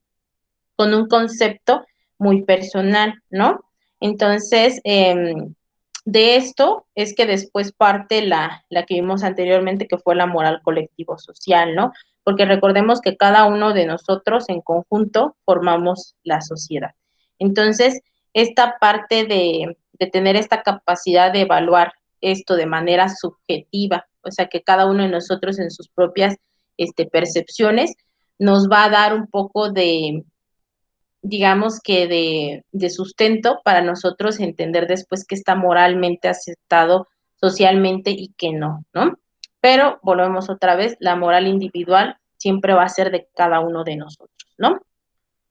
concepto muy personal, ¿no? Entonces, de esto es que después parte la que vimos anteriormente, que fue la moral colectivo-social, ¿no? Porque recordemos que cada uno de nosotros en conjunto formamos la sociedad. Entonces, esta parte de tener esta capacidad de evaluar esto de manera subjetiva, o sea, que cada uno de nosotros en sus propias percepciones nos va a dar un poco de, digamos que de sustento para nosotros entender después que está moralmente aceptado socialmente y que no, ¿no? Pero volvemos otra vez, la moral individual siempre va a ser de cada uno de nosotros, ¿no?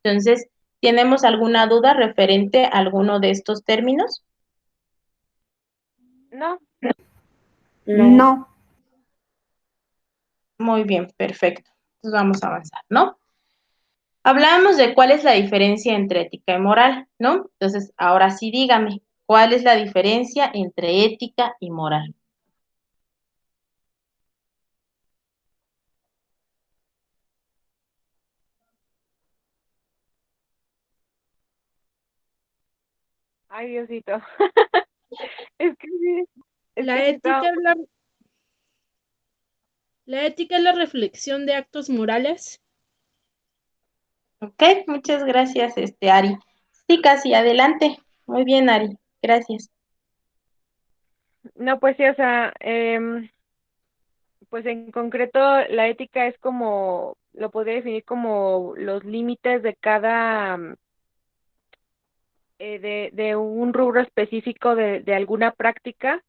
Entonces, ¿Tenemos alguna duda referente a alguno de estos términos? No, No. Muy bien, perfecto. Entonces vamos a avanzar, ¿no? Hablamos de cuál es la diferencia entre ética y moral, ¿no? Entonces, ahora sí dígame, ¿cuál es la diferencia entre ética y moral? ay Diosito. Es que sí, es La que sí ética estaba- es la ética es la reflexión de actos morales. Ok, muchas gracias, Ari. Sí, casi, adelante. Muy bien, Ari, gracias. No, pues sí, o sea, pues en concreto la ética es como, lo podría definir como los límites de cada, de un rubro específico de alguna práctica,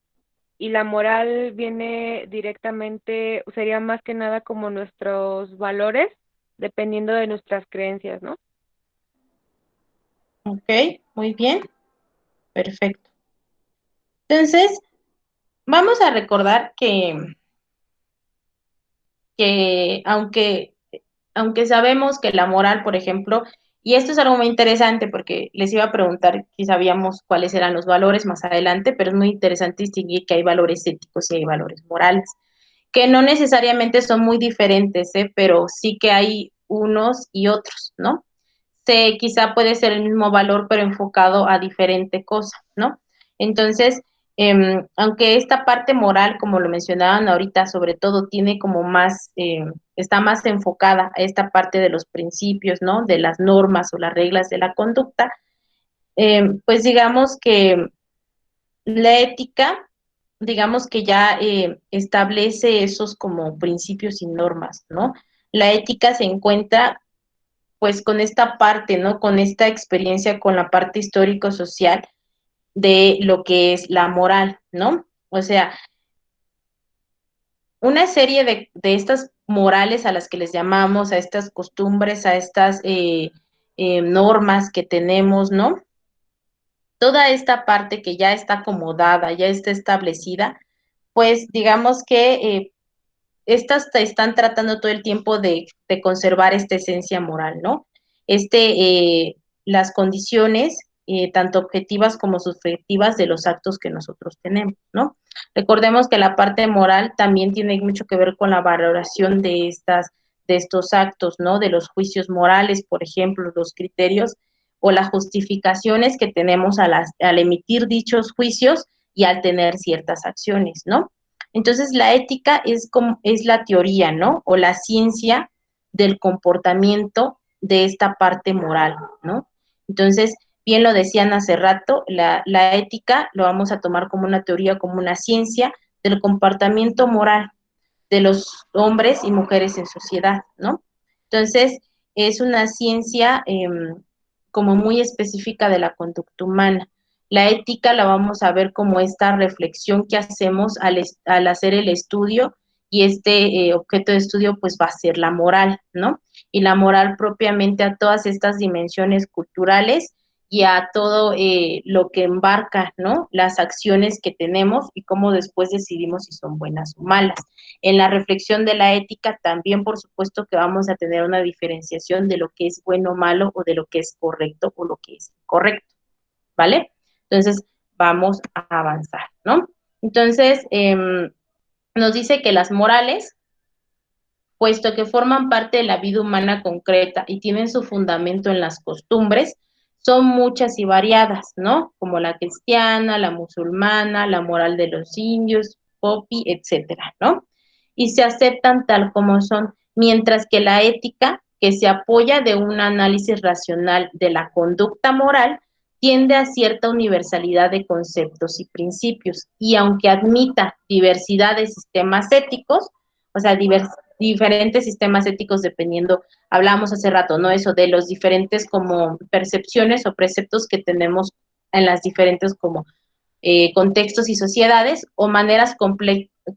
y la moral viene directamente, sería más que nada como nuestros valores, dependiendo de nuestras creencias, ¿no? Ok, muy bien, perfecto. Entonces, vamos a recordar que aunque sabemos que la moral, por ejemplo, y esto es algo muy interesante porque les iba a preguntar si sabíamos cuáles eran los valores más adelante, pero es muy interesante distinguir que hay valores éticos y hay valores morales, que no necesariamente son muy diferentes, pero sí que hay unos y otros, ¿no? Quizá puede ser el mismo valor, pero enfocado a diferente cosa, ¿no? Entonces, aunque esta parte moral, como lo mencionaban ahorita, sobre todo tiene como más, está más enfocada a esta parte de los principios, ¿no? De las normas o las reglas de la conducta, pues digamos que la ética, digamos que ya establece esos como principios y normas, ¿no? La ética se encuentra pues con esta parte, ¿no? Con esta experiencia, con la parte histórico-social de lo que es la moral, ¿no? O sea, una serie de estas morales a las que les llamamos, a estas costumbres, a estas normas que tenemos, ¿no? Toda esta parte que ya está acomodada, ya está establecida, pues digamos que estas te están tratando todo el tiempo de conservar esta esencia moral, ¿no? Las condiciones, tanto objetivas como subjetivas, de los actos que nosotros tenemos, ¿no? Recordemos que la parte moral también tiene mucho que ver con la valoración de estos actos, ¿no? De los juicios morales, por ejemplo, los criterios o las justificaciones que tenemos al emitir dichos juicios y al tener ciertas acciones, ¿no? Entonces, la ética es la teoría, ¿no? O la ciencia del comportamiento de esta parte moral, ¿no? Entonces, bien lo decían hace rato, la ética lo vamos a tomar como una teoría, como una ciencia del comportamiento moral de los hombres y mujeres en sociedad, ¿no? Entonces, es una ciencia como muy específica de la conducta humana. La ética la vamos a ver como esta reflexión que hacemos al hacer el estudio, y objeto de estudio pues va a ser la moral, ¿no? Y la moral propiamente a todas estas dimensiones culturales y a todo lo que embarca, ¿no? Las acciones que tenemos y cómo después decidimos si son buenas o malas. En la reflexión de la ética también, por supuesto, que vamos a tener una diferenciación de lo que es bueno o malo, o de lo que es correcto o lo que es incorrecto, ¿vale? Entonces, vamos a avanzar, ¿no? Entonces, nos dice que las morales, puesto que forman parte de la vida humana concreta y tienen su fundamento en las costumbres, son muchas y variadas, ¿no? Como la cristiana, la musulmana, la moral de los indios, Hopi, etcétera, ¿no? Y se aceptan tal como son, mientras que la ética, que se apoya de un análisis racional de la conducta moral, tiende a cierta universalidad de conceptos y principios, y aunque admita diversidad de sistemas éticos, o sea, diferentes sistemas éticos dependiendo, hablamos hace rato, ¿no? Eso de los diferentes como percepciones o preceptos que tenemos en las diferentes como contextos y sociedades, o maneras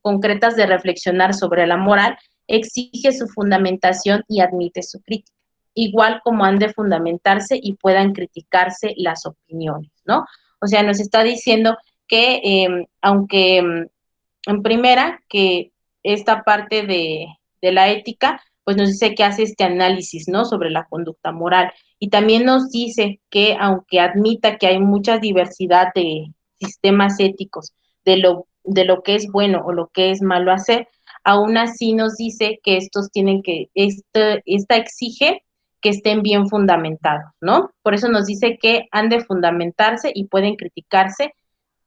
concretas de reflexionar sobre la moral, exige su fundamentación y admite su crítica. igual como han de fundamentarse y puedan criticarse las opiniones, ¿no? O sea, nos está diciendo que aunque en primera, que esta parte de la ética, pues nos dice que hace este análisis, ¿no? Sobre la conducta moral. Y también nos dice que aunque admita que hay mucha diversidad de sistemas éticos, de lo que es bueno o lo que es malo hacer, aún así nos dice que estos tienen que, esta exige que estén bien fundamentados, ¿no? Por eso nos dice que han de fundamentarse y pueden criticarse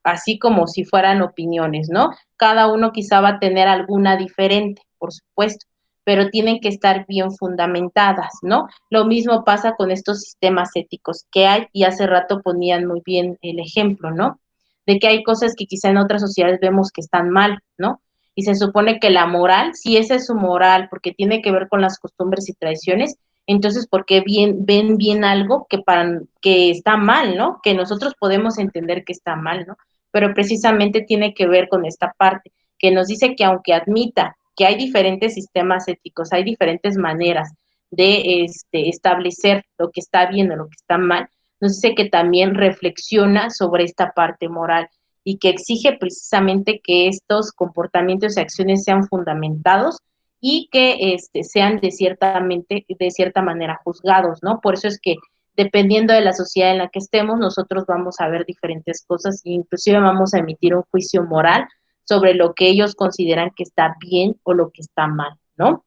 así como si fueran opiniones, ¿no? Cada uno quizá va a tener alguna diferente, por supuesto, pero tienen que estar bien fundamentadas, ¿no? Lo mismo pasa con estos sistemas éticos que hay, y hace rato ponían muy bien el ejemplo, ¿no? De que hay cosas que quizá en otras sociedades vemos que están mal, ¿no? Y se supone que la moral, si esa es su moral, porque tiene que ver con las costumbres y tradiciones, entonces, ¿por qué ven bien algo que está mal, ¿no? Que nosotros podemos entender que está mal, ¿no? Pero precisamente tiene que ver con esta parte, que nos dice que aunque admita que hay diferentes sistemas éticos, hay diferentes maneras de establecer lo que está bien o lo que está mal, nos dice que también reflexiona sobre esta parte moral y que exige precisamente que estos comportamientos y acciones sean fundamentados y que sean de cierta manera juzgados, ¿no? Por eso es que dependiendo de la sociedad en la que estemos, nosotros vamos a ver diferentes cosas e inclusive vamos a emitir un juicio moral sobre lo que ellos consideran que está bien o lo que está mal, ¿no?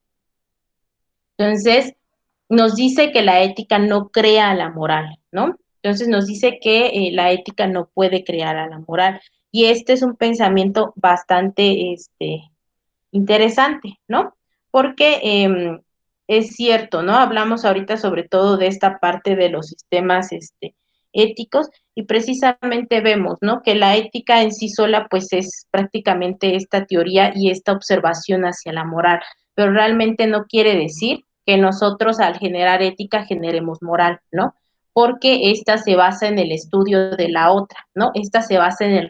Entonces, nos dice que la ética no crea la moral, ¿no? Entonces nos dice que la ética no puede crear a la moral. Y este es un pensamiento bastante interesante, ¿no? Porque es cierto, ¿no? Hablamos ahorita sobre todo de esta parte de los sistemas éticos y precisamente vemos, ¿no? Que la ética en sí sola pues es prácticamente esta teoría y esta observación hacia la moral, pero realmente no quiere decir que nosotros al generar ética generemos moral, ¿no? Porque esta se basa en el estudio de la otra, ¿no? Esta se basa en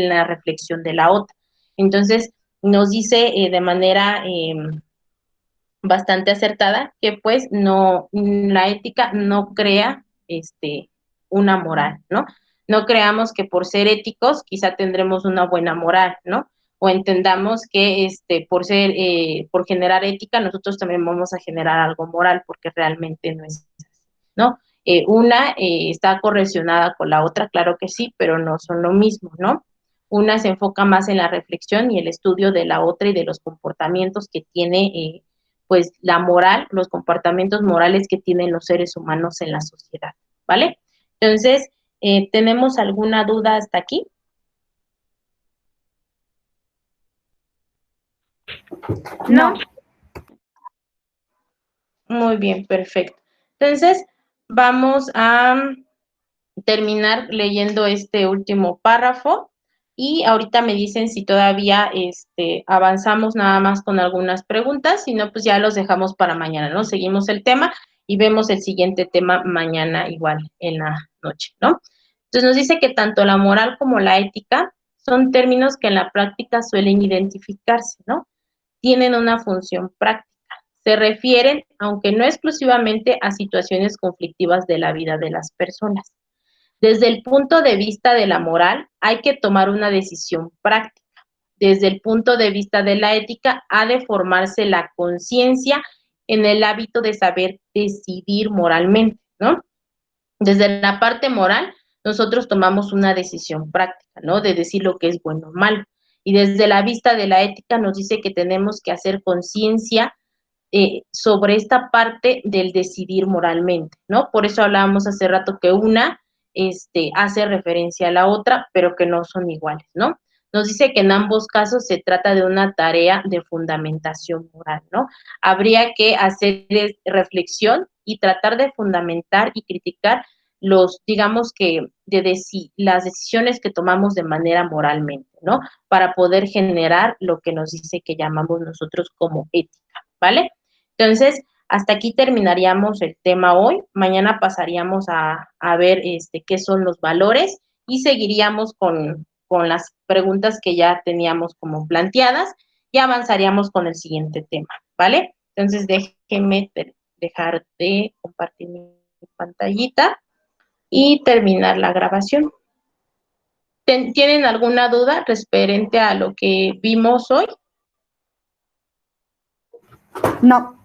la reflexión de la otra. Entonces, nos dice de manera bastante acertada que pues no, la ética no crea una moral, ¿no? No creamos que por ser éticos quizá tendremos una buena moral, ¿no? O entendamos que por generar ética nosotros también vamos a generar algo moral, porque realmente no es así, ¿no? Una está correlacionada con la otra, claro que sí, pero no son lo mismo, ¿no? Una se enfoca más en la reflexión y el estudio de la otra y de los comportamientos que tiene, pues, la moral, los comportamientos morales que tienen los seres humanos en la sociedad, ¿vale? Entonces, ¿tenemos alguna duda hasta aquí? No. Muy bien, perfecto. Entonces, vamos a terminar leyendo este último párrafo y ahorita me dicen si todavía avanzamos nada más con algunas preguntas, si no, pues ya los dejamos para mañana, ¿no? Seguimos el tema y vemos el siguiente tema mañana igual en la noche, ¿no? Entonces nos dice que tanto la moral como la ética son términos que en la práctica suelen identificarse, ¿no? Tienen una función práctica. Se refieren, aunque no exclusivamente, a situaciones conflictivas de la vida de las personas. Desde el punto de vista de la moral, hay que tomar una decisión práctica. Desde el punto de vista de la ética, ha de formarse la conciencia en el hábito de saber decidir moralmente, ¿no? Desde la parte moral, nosotros tomamos una decisión práctica, ¿no? De decir lo que es bueno o malo. Y desde la vista de la ética nos dice que tenemos que hacer conciencia sobre esta parte del decidir moralmente, ¿no? Por eso hablábamos hace rato que una hace referencia a la otra, pero que no son iguales, ¿no? Nos dice que en ambos casos se trata de una tarea de fundamentación moral, ¿no? Habría que hacer reflexión y tratar de fundamentar y criticar digamos que, las decisiones que tomamos de manera moralmente, ¿no? Para poder generar lo que nos dice que llamamos nosotros como ética, ¿vale? Entonces, hasta aquí terminaríamos el tema hoy. Mañana pasaríamos a ver qué son los valores y seguiríamos con las preguntas que ya teníamos como planteadas y avanzaríamos con el siguiente tema, ¿vale? Entonces, dejar de compartir mi pantallita y terminar la grabación. ¿Tienen alguna duda referente a lo que vimos hoy? No.